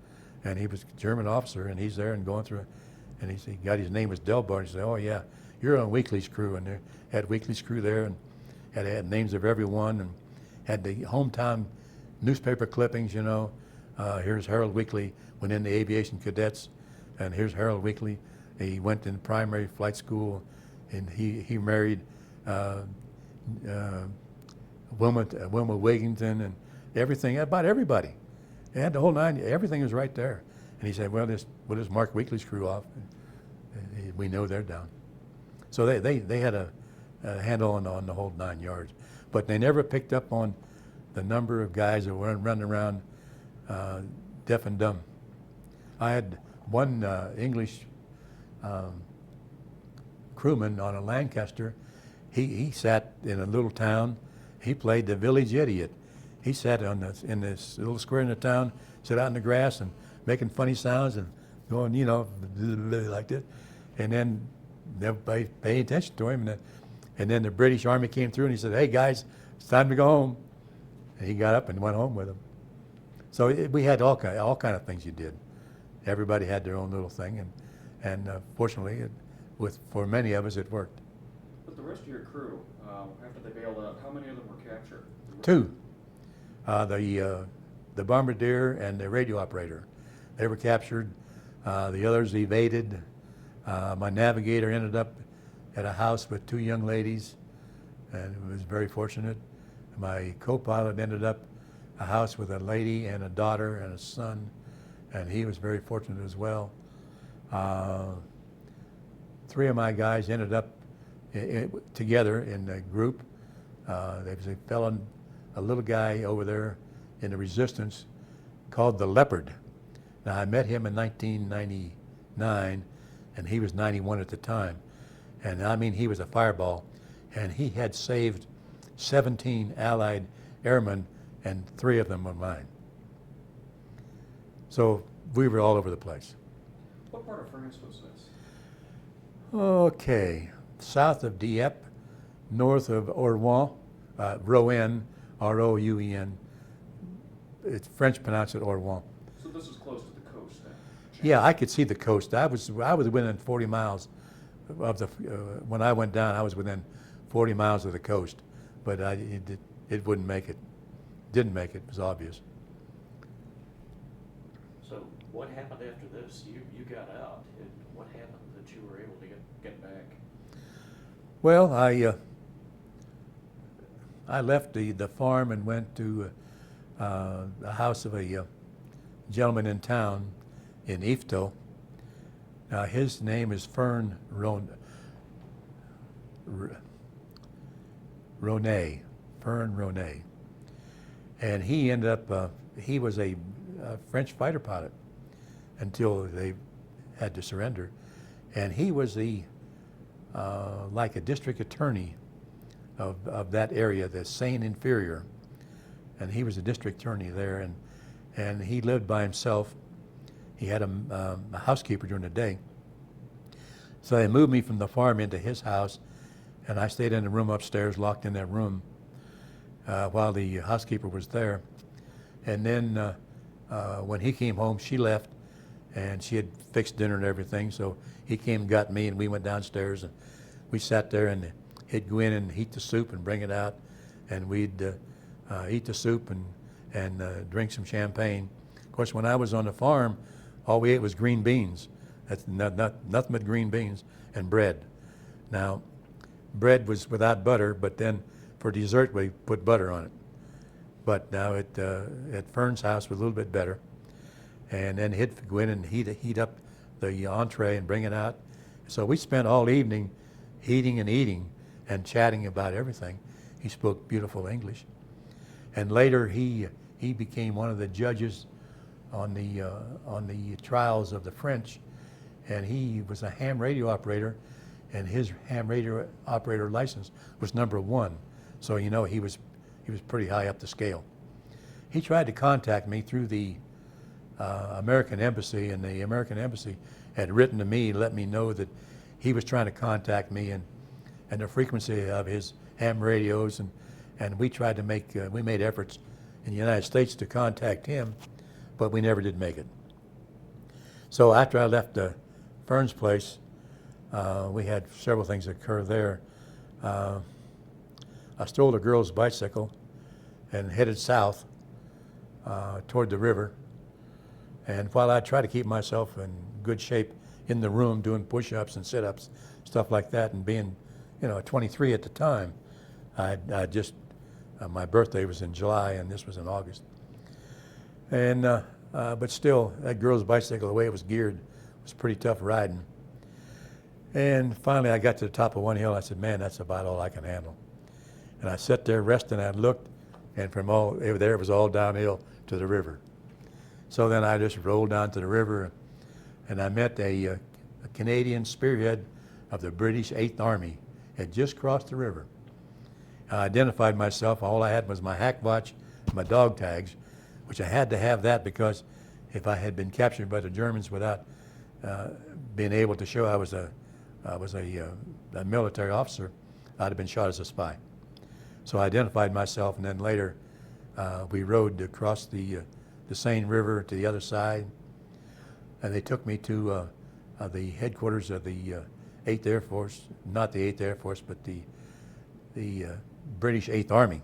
and he was a German officer, and he's there and going through, and he got his name was Delbar, and he said, oh yeah, you're on Weekley's crew, and they had Weekley's crew there, and had names of everyone, and had the hometown newspaper clippings, you know. Here's Harold Weekley, went in the aviation cadets, and here's Harold Weekley. He went in primary flight school, and he married Wilma Wigington, and everything about everybody. They had the whole nine. Everything was right there. And he said, "Well, we'll just mark Weekley's crew off. And we know they're down." So they had a handle on the whole 9 yards, but they never picked up on the number of guys that were running around deaf and dumb. I had one English crewman on a Lancaster. He sat in a little town. He played the village idiot. He sat in this little square in the town, sat out in the grass and making funny sounds and going, you know, like this. And then nobody paid attention to him. And then the British Army came through and he said, "Hey guys, it's time to go home." And he got up and went home with them. So we had all kind of things you did. Everybody had their own little thing, and fortunately, for many of us, it worked. But the rest of your crew, after they bailed out, how many of them were captured? 2. The bombardier and the radio operator. They were captured. The others evaded. My navigator ended up at a house with 2 young ladies, and was very fortunate. My co-pilot ended up a house with a lady and a daughter and a son, and he was very fortunate as well. 3 of my guys ended up together in a group. There was a little guy over there in the resistance called the Leopard. Now, I met him in 1999, and he was 91 at the time. And I mean, he was a fireball, and he had saved 17 Allied airmen, and 3 of them were mine. So we were all over the place. What part of France was this? Okay, south of Dieppe, north of Rouen, Rouen, R-O-U-E-N. It's French pronounce it Rouen. So this is close to the coast then? Yeah, I could see the coast. I was within 40 miles of the, when I went down, I was within 40 miles of the coast, but it wouldn't make it. Didn't make it, it was obvious. So what happened after this? You got out. What happened that you were able to get back? Well, I left the farm and went to the house of a gentleman in town in Ifto. Now his name is Fern Ronay. Fern Ronay. And he ended up, he was a French fighter pilot until they had to surrender. And he was the, like a district attorney of that area, the Seine Inferior. And he was a district attorney there, and he lived by himself. He had a housekeeper during the day. So they moved me from the farm into his house, and I stayed in the room upstairs, locked in that room, while the housekeeper was there. And then when he came home, she left, and she had fixed dinner and everything, so he came and got me, and we went downstairs, and we sat there, and he'd go in and heat the soup and bring it out, and we'd eat the soup and drink some champagne. Of course, when I was on the farm, all we ate was green beans. That's nothing but green beans and bread. Now, bread was without butter, but then for dessert we put butter on it. But now at Fern's house was a little bit better. And then he'd go in and heat up the entree and bring it out. So we spent all evening eating and eating and chatting about everything. He spoke beautiful English. And later he became one of the judges on the trials of the French, and he was a ham radio operator, and his ham radio operator license was #1. So you know he was pretty high up the scale. He tried to contact me through the American Embassy, and the American Embassy had written to me, let me know that he was trying to contact me and the frequency of his ham radios, and we tried to make, we made efforts in the United States to contact him, but we never did make it. So after I left Fern's place, we had several things occur there. I stole a girl's bicycle and headed south toward the river. And while I tried to keep myself in good shape in the room, doing push-ups and sit-ups, stuff like that, and being, 23 at the time, I just, my birthday was in July and this was in August. And, but still, that girl's bicycle, the way it was geared, was pretty tough riding. And finally I got to the top of one hill, I said, man, that's about all I can handle. And I sat there resting, I looked, and from there it was all downhill to the river. So then I just rolled down to the river, and I met a Canadian spearhead of the British 8th Army, had just crossed the river. I identified myself, all I had was my hack watch and my dog tags, which I had to have that because if I had been captured by the Germans without being able to show I was a military officer, I'd have been shot as a spy. So I identified myself, and then later we rode across the Seine River to the other side, and they took me to the headquarters of the 8th Air Force, not the 8th Air Force, but the British 8th Army.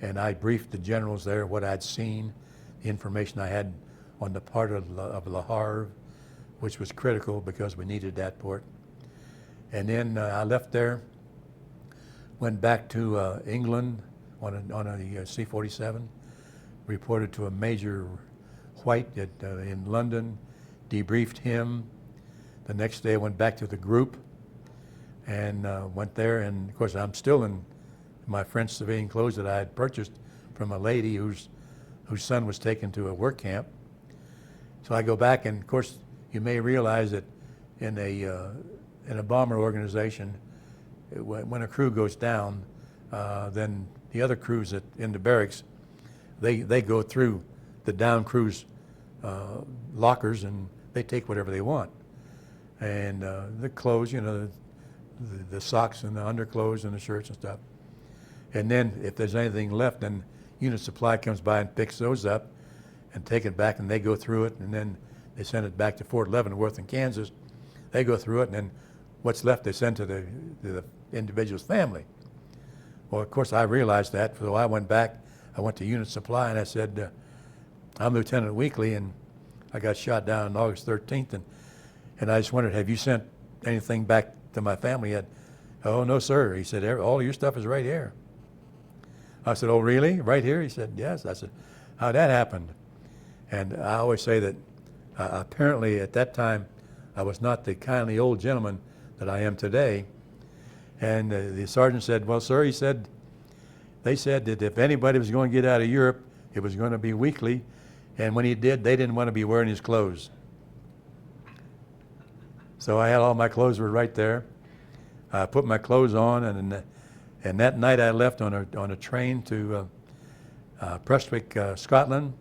And I briefed the generals there what I'd seen, the information I had on the part of Le Havre, which was critical because we needed that port. And then I left there, went back to England on a C-47, reported to a Major White in London, debriefed him. The next day I went back to the group and went there, and of course I'm still in my French civilian clothes that I had purchased from a lady whose son was taken to a work camp. So I go back, and of course you may realize that in a bomber organization, when a crew goes down, then the other crews in the barracks, they go through the down crew's lockers and they take whatever they want. And the clothes, the socks and the underclothes and the shirts and stuff. And then if there's anything left, then unit supply comes by and picks those up and take it back, and they go through it, and then they send it back to Fort Leavenworth in Kansas. They go through it, and then what's left they send to the individual's family. Well, of course, I realized that, so I went back. I went to unit supply, and I said, I'm Lieutenant Weekley, and I got shot down on August 13th, and I just wondered, have you sent anything back to my family yet? Oh, no, sir. He said, all your stuff is right here. I said, oh, really? Right here? He said, yes. I said, how'd that happen? And I always say that apparently at that time, I was not the kindly old gentleman that I am today. And the sergeant said, well, sir, he said, they said that if anybody was going to get out of Europe, it was going to be Weekley. And when he did, they didn't want to be wearing his clothes. So I had all my clothes were right there. I put my clothes on, and that night I left on a train to Prestwick, Scotland.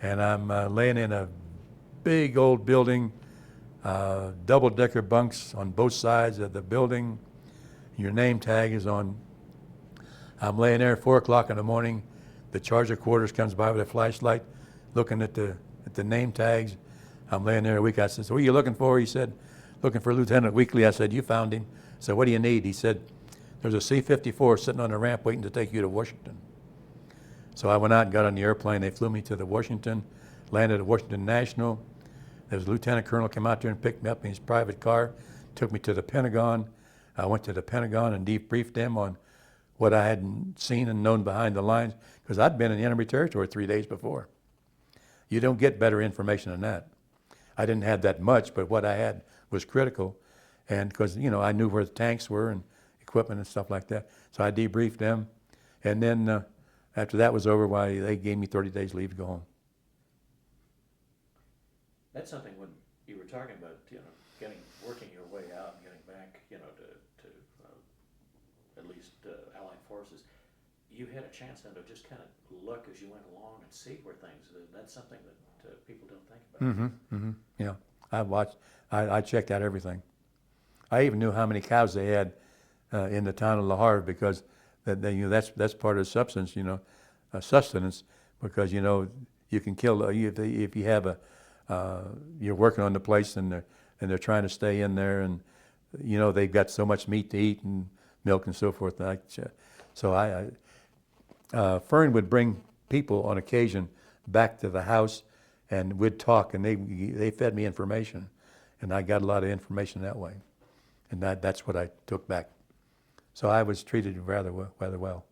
And I'm laying in a big old building, double-decker bunks on both sides of the building. Your name tag is on. I'm laying there at 4 o'clock in the morning. The charger quarters comes by with a flashlight, looking at the name tags. I'm laying there a week. I said, so what are you looking for? He said, looking for Lieutenant Weekley. I said, you found him. So what do you need? He said, there's a C-54 sitting on the ramp waiting to take you to Washington. So I went out and got on the airplane. They flew me to the Washington, landed at Washington National. There was a lieutenant colonel came out there and picked me up in his private car, took me to the Pentagon. I went to the Pentagon and debriefed them on what I had seen and known behind the lines, because I'd been in enemy territory 3 days before. You don't get better information than that. I didn't have that much, but what I had was critical. And because, I knew where the tanks were and equipment and stuff like that. So I debriefed them. And then after that was over, they gave me 30 days leave to go home. That's something when you were talking about, working your way out and getting back, to at least Allied forces. You had a chance then to just kind of look as you went along and see where things. That's something that people don't think about. Mm-hmm. Mm-hmm. Yeah, I checked out everything. I even knew how many cows they had in the town of La Havre, because that's part of the substance, sustenance, because you can kill if you have you're working on the place and they're trying to stay in there, and they've got so much meat to eat and milk and so forth. So Fern would bring people on occasion back to the house, and we'd talk, and they fed me information, and I got a lot of information that way, and that's what I took back. So I was treated rather well.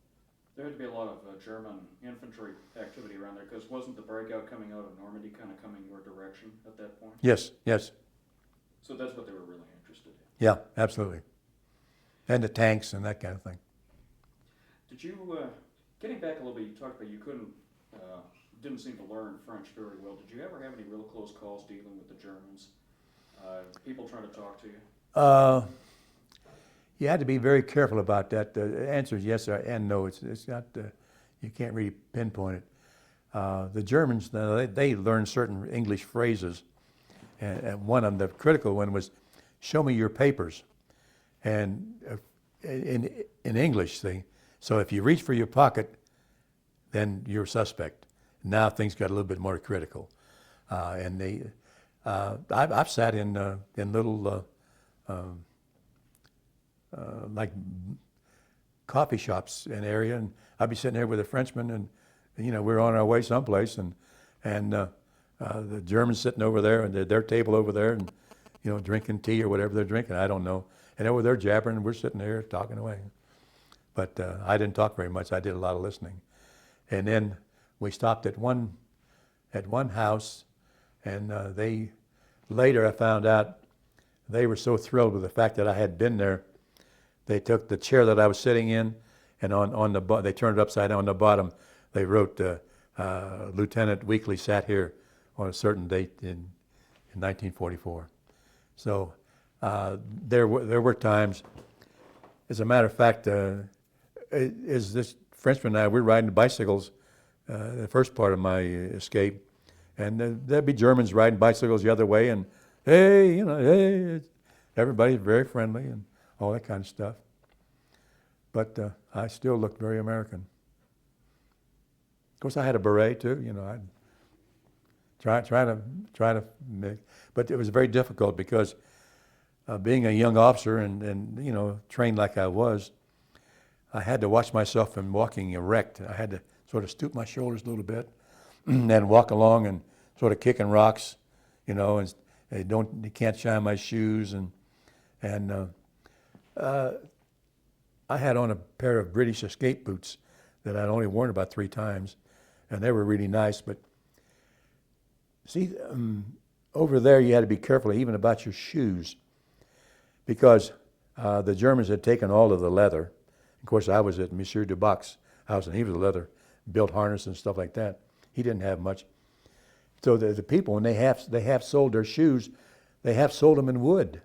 There had to be a lot of German infantry activity around there, because wasn't the breakout coming out of Normandy kind of coming your direction at that point? Yes. So that's what they were really interested in. Yeah, absolutely. And the tanks and that kind of thing. Did you, getting back a little bit, you talked about you didn't seem to learn French very well. Did you ever have any real close calls dealing with the Germans? People trying to talk to you? You had to be very careful about that. The answer is yes and no. It's not, you can't really pinpoint it. The Germans, they learn certain English phrases. And one of them, the critical one, was, show me your papers. And in English, see. So if you reach for your pocket, then you're a suspect. Now things got a little bit more critical. And I've sat in little like coffee shops in the area, and I'd be sitting there with a Frenchman, and we're on our way someplace, and the Germans sitting over there, and their table over there, and drinking tea or whatever they're drinking, I don't know. And over there jabbering, and we're sitting there talking away. But I didn't talk very much. I did a lot of listening. And then we stopped at one house, and later I found out they were so thrilled with the fact that I had been there. They took the chair that I was sitting in, and they turned it upside down. On the bottom, they wrote, Lieutenant Weekley sat here on a certain date in 1944. So there were times. As a matter of fact, as this Frenchman and I, we're riding bicycles the first part of my escape, and there'd be Germans riding bicycles the other way, and hey, everybody's very friendly and all that kind of stuff. but I still looked very American. Of course, I had a beret too. I try to make, but it was very difficult because being a young officer and trained like I was, I had to watch myself from walking erect. I had to sort of stoop my shoulders a little bit and walk along and sort of kicking rocks, and you can't shine my shoes and I had on a pair of British escape boots that I'd only worn about 3 times, and they were really nice. But see, over there you had to be careful even about your shoes because the Germans had taken all of the leather. Of course, I was at Monsieur Duboc's house, and he was a leather, built harness and stuff like that. He didn't have much. So the people, when they half sold their shoes, they half sold them in wood.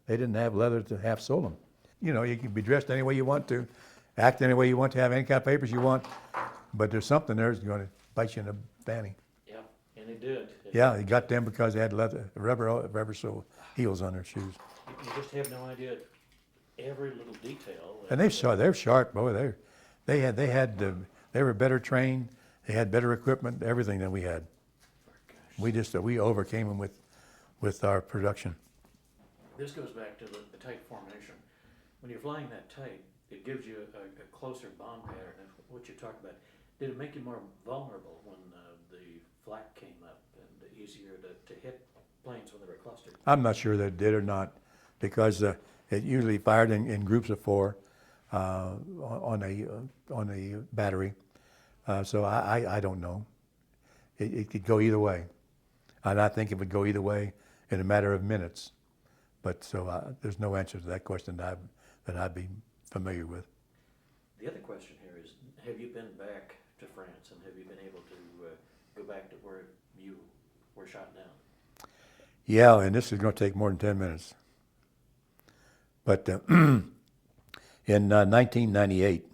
They didn't have leather to half sole them. You can be dressed any way you want to, act any way you want to, have any kind of papers you want, but there's something there that's going to bite you in the fanny. Yeah, and it did. Yeah, he got them because they had rubber sole heels on their shoes. You just have no idea every little detail. And they're sharp, boy. They were better trained. They had better equipment, everything than we had. We overcame them with our production. This goes back to the tight formation. When you're flying that tight, it gives you a closer bond pattern. And what you talked about, did it make you more vulnerable when the flak came up and easier to hit planes when they were clustered? I'm not sure that it did or not, because it usually fired in groups of 4 on a battery. So I don't know. It could go either way, and I think it would go either way in a matter of minutes. But so there's no answer to that question that I'd be familiar with. The other question here is, have you been back to France, and have you been able to go back to where you were shot down? Yeah, and this is going to take more than 10 minutes. But in 1998,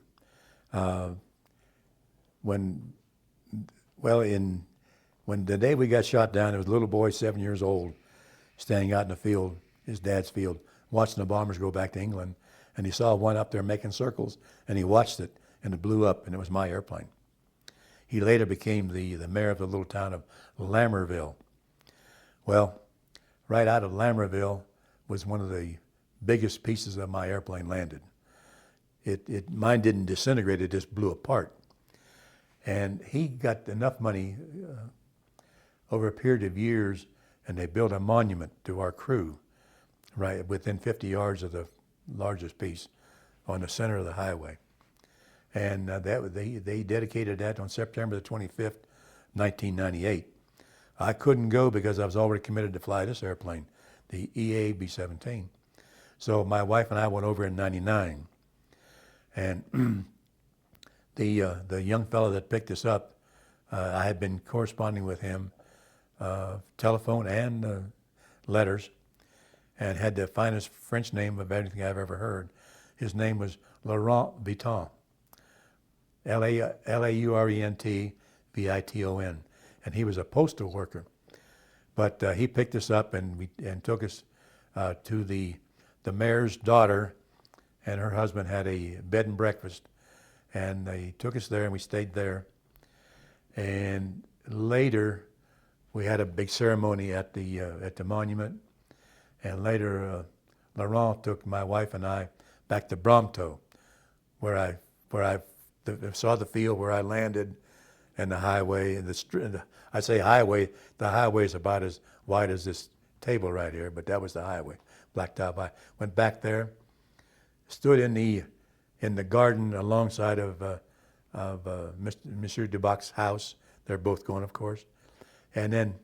when the day we got shot down, there was a little boy, 7 years old, standing out in the field, his dad's field, watching the bombers go back to England, and he saw one up there making circles, and he watched it, and it blew up, and it was my airplane. He later became the mayor of the little town of Lammerville. Well, right out of Lammerville was one of the biggest pieces of my airplane landed. Mine didn't disintegrate, it just blew apart. And he got enough money over a period of years, and they built a monument to our crew right within 50 yards of the largest piece on the center of the highway. And they dedicated that on September the 25th, 1998. I couldn't go because I was already committed to fly this airplane, the EA-B-17. So my wife and I went over in 99. And the young fellow that picked us up, I had been corresponding with him, telephone and letters, and had the finest French name of anything I've ever heard. His name was Laurent Viton, Laurent Viton, and he was a postal worker. But he picked us up and took us to the mayor's daughter, and her husband had a bed and breakfast, and they took us there and we stayed there. And later we had a big ceremony at the monument, and later Laurent took my wife and I back to Bromto, where I saw the field where I landed, and the highway, and I say highway, the highway is about as wide as this table right here, but that was the highway, blacktop. I went back there, stood in the garden alongside of Monsieur Duboc's house. They're both gone, of course. And then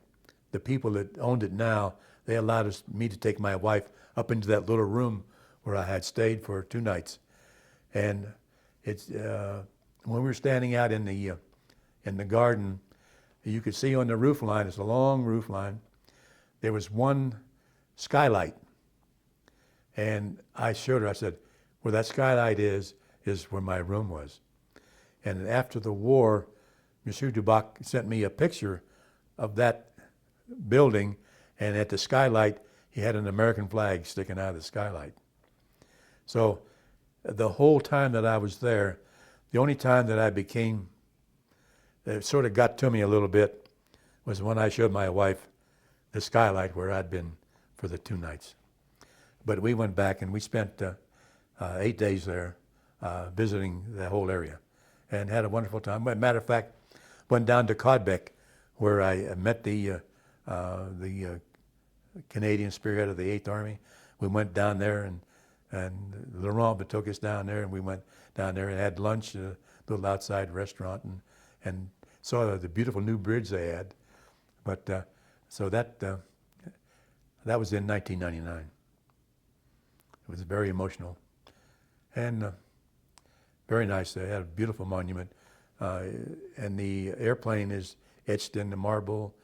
the people that owned it now, they allowed me to take my wife up into that little room where I had stayed for 2 nights. And it's when we were standing out in the garden, you could see on the roof line, it's a long roof line, there was one skylight. And I showed her, I said, where that skylight is where my room was. And after the war, Monsieur Duboc sent me a picture of that building, and at the skylight, he had an American flag sticking out of the skylight. So the whole time that I was there, the only time that I became, it sort of got to me a little bit, was when I showed my wife the skylight where I'd been for the 2 nights. But we went back and we spent 8 days there visiting the whole area and had a wonderful time. Matter of fact, went down to Codbeck where I met the Canadian spearhead of the 8th Army. We went down there and Laurent took us down there and we went down there and had lunch at a little outside restaurant and saw the beautiful new bridge they had. But so that was in 1999. It was very emotional and very nice. They had a beautiful monument, and the airplane is etched in the marble,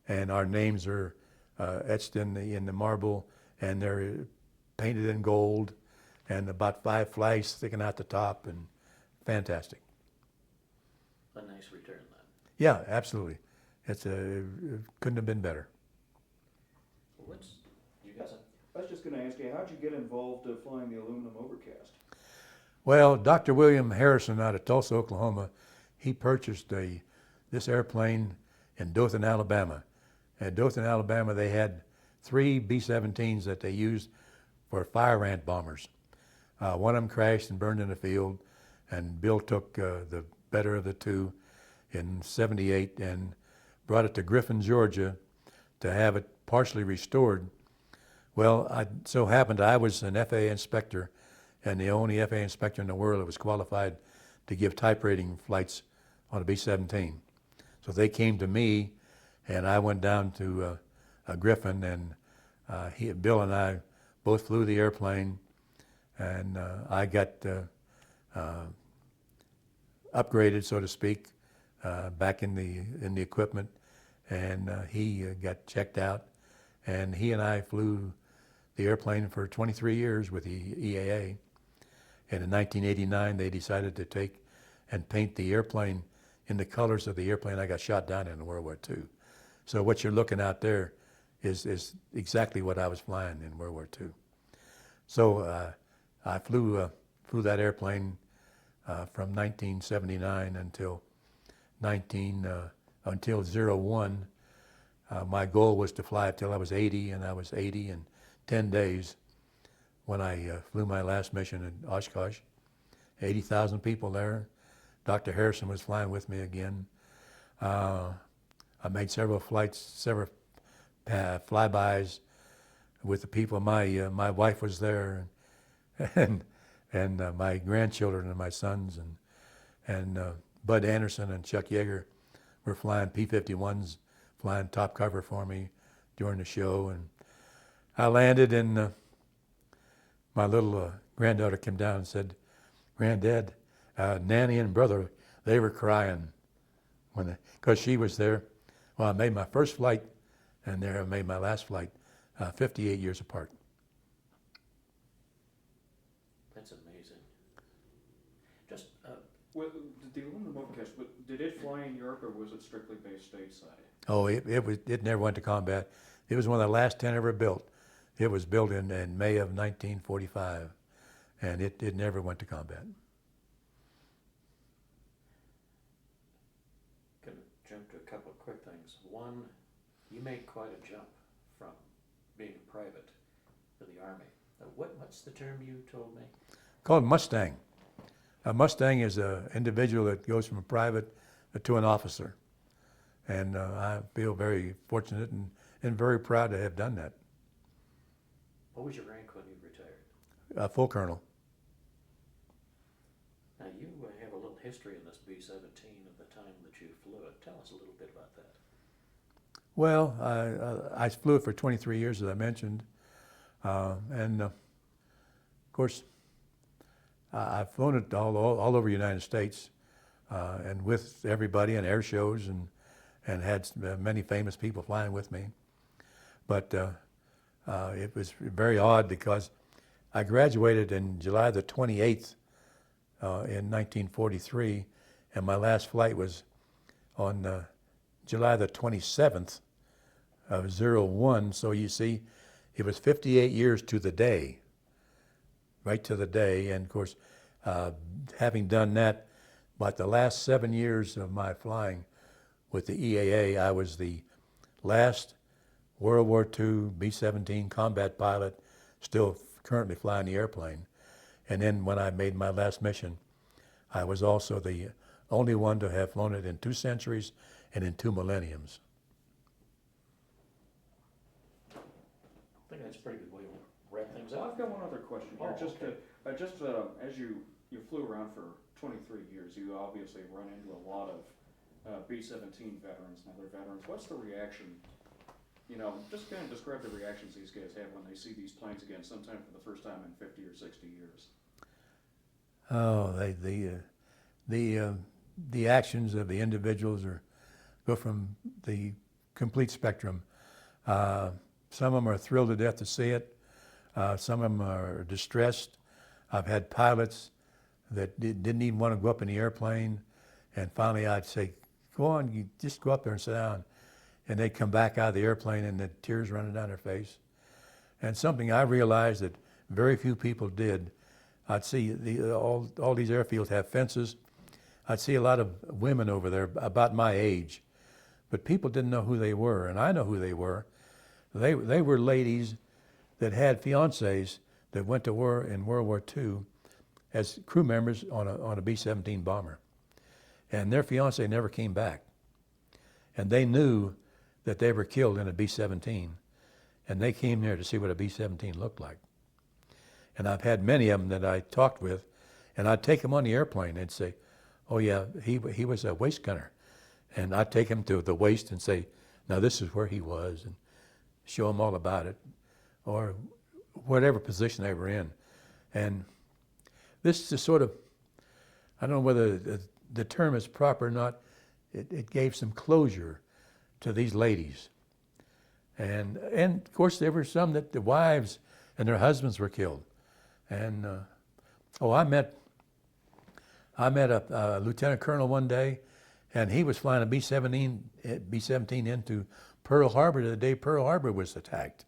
and our names are etched in the marble, and they're painted in gold, and about 5 flags sticking out the top, and fantastic. A nice return then. Yeah, absolutely. It couldn't have been better. You got some? I was just going to ask you, how'd you get involved flying the aluminum overcast? Well, Dr. William Harrison out of Tulsa, Oklahoma, he purchased this airplane in Dothan, Alabama. At Dothan, Alabama, they had 3 B-17s that they used for fire ant bombers. One of them crashed and burned in the field, and Bill took the better of the 2 in '78 and brought it to Griffin, Georgia, to have it partially restored. Well, I so happened I was an FAA inspector, and the only FAA inspector in the world that was qualified to give type rating flights on a B-17. So they came to me, and I went down to Griffin, and Bill and I both flew the airplane, and I got upgraded, so to speak, back in the equipment, and he got checked out, and he and I flew the airplane for 23 years with the EAA. And in 1989, they decided to take and paint the airplane in the colors of the airplane I got shot down in World War II. So what you're looking at there is exactly what I was flying in World War II. So I flew that airplane from 1979 until 01. My goal was to fly it till I was 80, and I was 80 in 10 days when I flew my last mission in Oshkosh. 80,000 people there. Dr. Harrison was flying with me again. I made several flights, several flybys with the people. My wife was there, and my grandchildren and my sons, and Bud Anderson and Chuck Yeager were flying P-51s, flying top cover for me during the show. And I landed, and my little granddaughter came down and said, "Granddad, Nanny and brother, they were crying because she was there." Well, I made my first flight, and there I made my last flight, 58 years apart. That's amazing. Just Well, the aluminum overcast, did it fly in Europe, or was it strictly based stateside? Oh, it never went to combat. It was one of the last 10 ever built. It was built in May of 1945, and it never went to combat. Gonna jump to a couple of quick things. One, you made quite a jump from being a private to the Army. What's the term you told me? Called Mustang. A Mustang is an individual that goes from a private to an officer. And I feel very fortunate and very proud to have done that. What was your rank when you retired? Full colonel. Now, you have a little history in this B-17 of the time that you flew it. Tell us a little bit about that. Well, I flew it for 23 years, as I mentioned. And of course, I've flown it all over the United States, and with everybody in air shows, and had many famous people flying with me. But it was very odd because I graduated in July the 28th in 1943, and my last flight was on July the 27th of '01. So you see, it was 58 years to the day, right to the day. And of course, Having done that, about the last 7 years of my flying with the EAA, I was the last World War II B-17 combat pilot, still currently flying the airplane. And then when I made my last mission, I was also the only one to have flown it in 2 centuries and in 2 millenniums. I think that's a pretty good way to wrap things So up. I've got one other question here. Oh, okay. As you flew around for 23 years, you obviously run into a lot of B-17 veterans and other veterans. What's the reaction? You know, just kind of describe the reactions these guys have when they see these planes again, sometime for the first time in 50 or 60 years. Oh, the actions of the individuals go from the complete spectrum. Some of them are thrilled to death to see it. Some of them are distressed. I've had pilots that didn't even want to go up in the airplane, and finally I'd say, "Go on, you just go up there and sit down." And they'd come back out of the airplane and the tears running down their face. And something I realized that very few people did. I'd see all these airfields have fences. I'd see a lot of women over there about my age, but people didn't know who they were, and I know who they were. They were ladies that had fiancés that went to war in World War II as crew members on a B-17 bomber, and their fiancé never came back, and they knew that they were killed in a B-17, and they came there to see what a B-17 looked like. And I've had many of them that I talked with, and I'd take them on the airplane and say, "Oh yeah, he was a waist gunner," and I'd take him to the waist and say, "Now this is where he was," and show them all about it, or whatever position they were in. And this is sort of, I don't know whether the term is proper or not, it gave some closure to these ladies. And of course there were some that the wives and their husbands were killed. And I met a lieutenant colonel one day, and he was flying a B-17 into Pearl Harbor the day Pearl Harbor was attacked.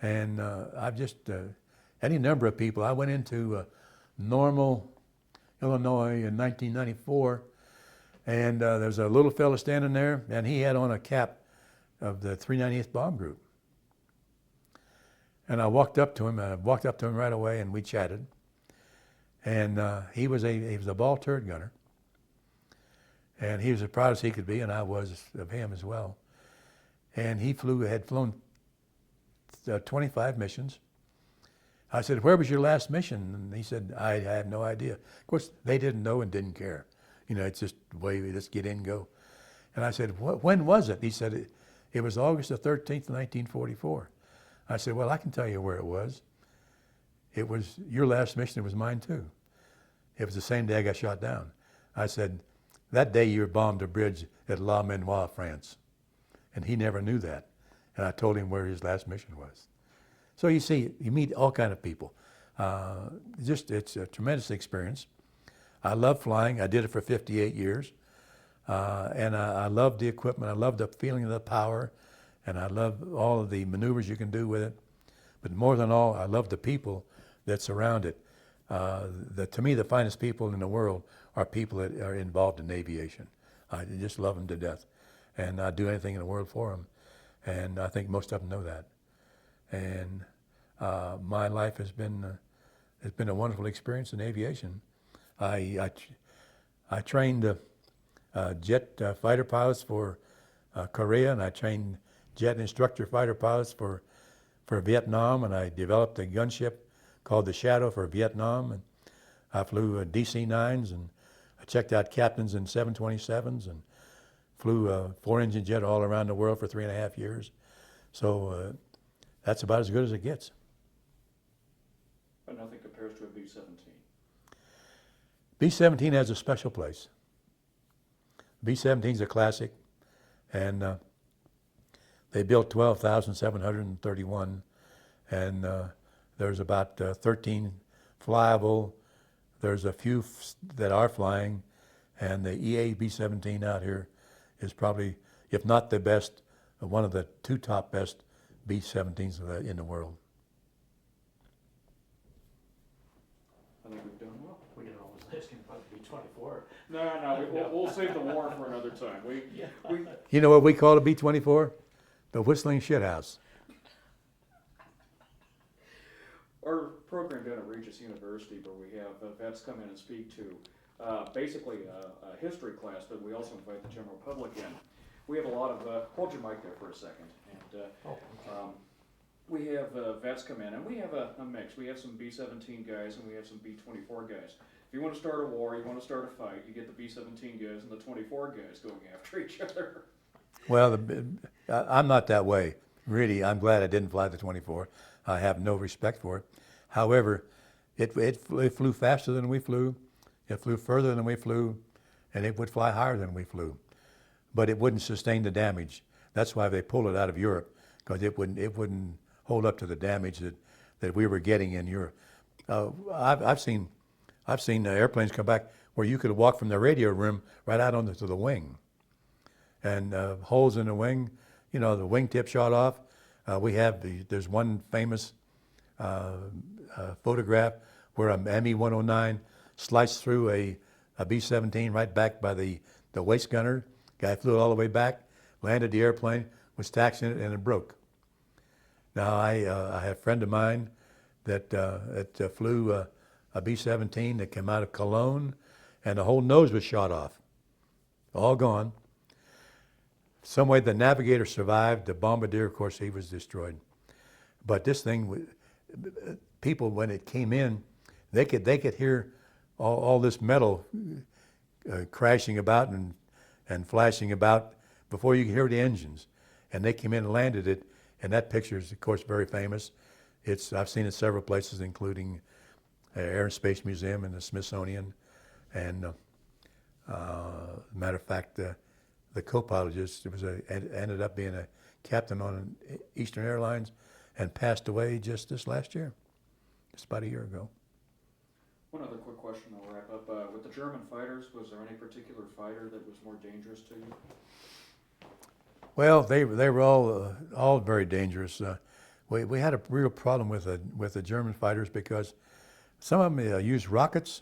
And I've just, any number of people. I went into Normal, Illinois in 1994, and there's a little fella standing there, and he had on a cap of the 398th Bomb Group. And I walked up to him right away, and we chatted. And he was a ball turret gunner, and he was as proud as he could be, and I was of him as well. And he had flown 25 missions. I said, "Where was your last mission?" And he said, "I have no idea." Of course, they didn't know and didn't care. You know, it's just the way we just get in and go. And I said, "When was it?" He said, it was August the 13th, 1944. I said, "Well, I can tell you where it was. It was your last mission. It was mine too. It was the same day I got shot down." I said, "That day you bombed a bridge at La Menoir, France." And he never knew that. And I told him where his last mission was. So you see, you meet all kind of people. It's a tremendous experience. I love flying. I did it for 58 years. And I love the equipment. I love the feeling of the power. And I love all of the maneuvers you can do with it. But more than all, I love the people that surround it. To me, the finest people in the world are people that are involved in aviation. I just love them to death. And I'd do anything in the world for them. And I think most of them know that. And my life has been a wonderful experience in aviation. I trained jet fighter pilots for Korea, and I trained jet instructor fighter pilots for Vietnam, and I developed a gunship called the Shadow for Vietnam, and I flew DC-9s, and I checked out captains in 727s, and flew a 4-engine jet all around the world for 3.5 years. So that's about as good as it gets. But nothing compares to a B-17. B-17 has a special place. B-17 is a classic, and they built 12,731, and there's about 13 flyable. There's a few that are flying, and the EA B-17 out here is probably, if not the best, one of the 2 top best B-17s in the world. I think we've done well. We can No, we'll save the war for another time. We You know what we call a B-24? The whistling shithouse. Our program down at Regis University, where we have vets come in and speak to basically a history class, but we also invite the general public in. We have a lot of, hold your mic there for a second, and we have vets come in, and we have a mix. We have some B-17 guys, and we have some B-24 guys. If you want to start a war, you want to start a fight, you get the B-17 guys and the 24 guys going after each other. Well, I'm not that way. Really, I'm glad I didn't fly the 24. I have no respect for it. However, it flew faster than we flew. It flew further than we flew, and it would fly higher than we flew. But it wouldn't sustain the damage. That's why they pulled it out of Europe, because it wouldn't hold up to the damage that we were getting in Europe. I've seen airplanes come back where you could walk from the radio room right out onto the wing, and holes in the wing. You know, the wingtip shot off. There's one famous photograph where a ME-109 sliced through a B-17 right back by the waist gunner. Guy flew it all the way back, landed the airplane, was taxiing it, and it broke. Now, I had a friend of mine that flew a B-17 that came out of Cologne, and the whole nose was shot off, all gone. Some way the navigator survived. The bombardier, of course, he was destroyed. But this thing, people, when it came in, they could hear all this metal crashing about and flashing about before you could hear the engines. And they came in and landed it, and that picture is, of course, very famous. I've seen it several places, including Air and Space Museum and the Smithsonian. And matter of fact, the co-pilot ended up being a captain on Eastern Airlines and passed away just this last year, just about a year ago. One other quick question, I'll wrap up. With the German fighters, was there any particular fighter that was more dangerous to you? Well, they were all very dangerous. We had a real problem with the German fighters because some of them used rockets,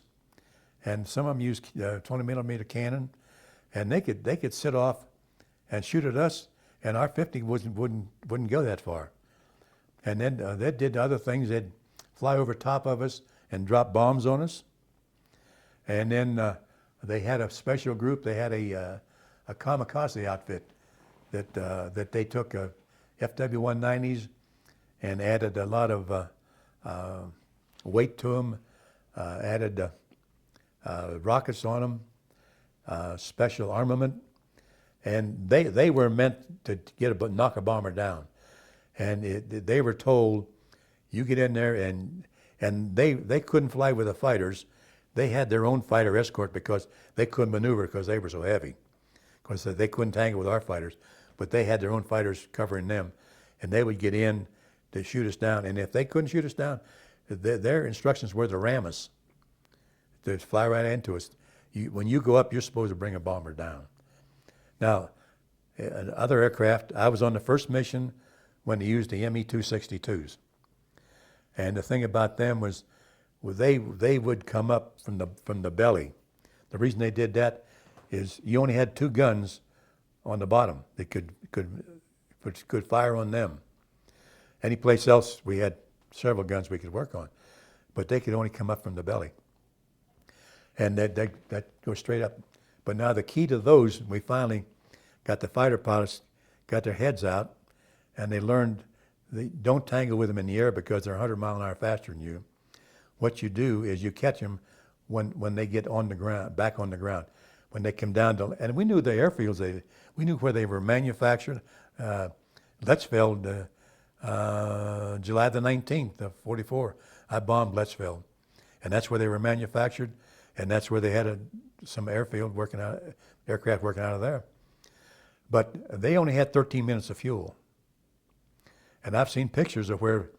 and some of them used 20-millimeter cannon, and they could sit off and shoot at us, and our 50 wouldn't go that far. And then they did other things. They'd fly over top of us and drop bombs on us. And then they had a special group. They had a kamikaze outfit that they took FW-190s and added a lot of weight to them, added rockets on them, special armament, and they were meant to knock a bomber down. And they were told, you get in there, and they couldn't fly with the fighters. They had their own fighter escort because they couldn't maneuver because they were so heavy. Because they couldn't tangle with our fighters, but they had their own fighters covering them, and they would get in to shoot us down. And if they couldn't shoot us down, their instructions were to ram us, to fly right into us. When you go up, you're supposed to bring a bomber down. Now, other aircraft, I was on the first mission when they used the ME-262s. And the thing about them was they would come up from the belly. The reason they did that is you only had 2 guns on the bottom that could fire on them. Any place else, we had several guns we could work on, but they could only come up from the belly. And that goes straight up. But now the key to those, we finally got the fighter pilots, got their heads out, and they learned they don't tangle with them in the air because they're 100 mile an hour faster than you. What you do is you catch them when they get on the ground, back on the ground. When they come down to, and we knew the airfields, we knew where they were manufactured. Letchfeld, July the 19th of 44, I bombed Letchfeld. And that's where they were manufactured, and that's where they had some aircraft working out of there. But they only had 13 minutes of fuel. And I've seen pictures of where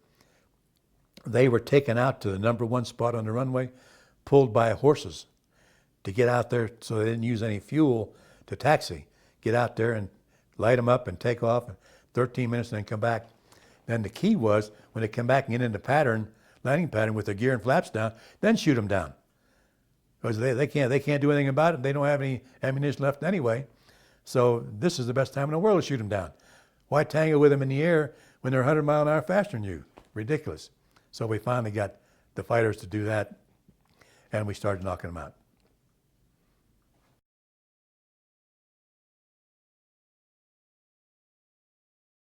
they were taken out to the number 1 spot on the runway, pulled by horses to get out there so they didn't use any fuel to taxi. Get out there and light them up and take off in 13 minutes and then come back. Then the key was when they come back and get into landing pattern with their gear and flaps down, then shoot them down. because they can't do anything about it. They don't have any ammunition left anyway. So this is the best time in the world to shoot them down. Why tangle with them in the air when they're 100 mile an hour faster than you? Ridiculous. So we finally got the fighters to do that, and we started knocking them out.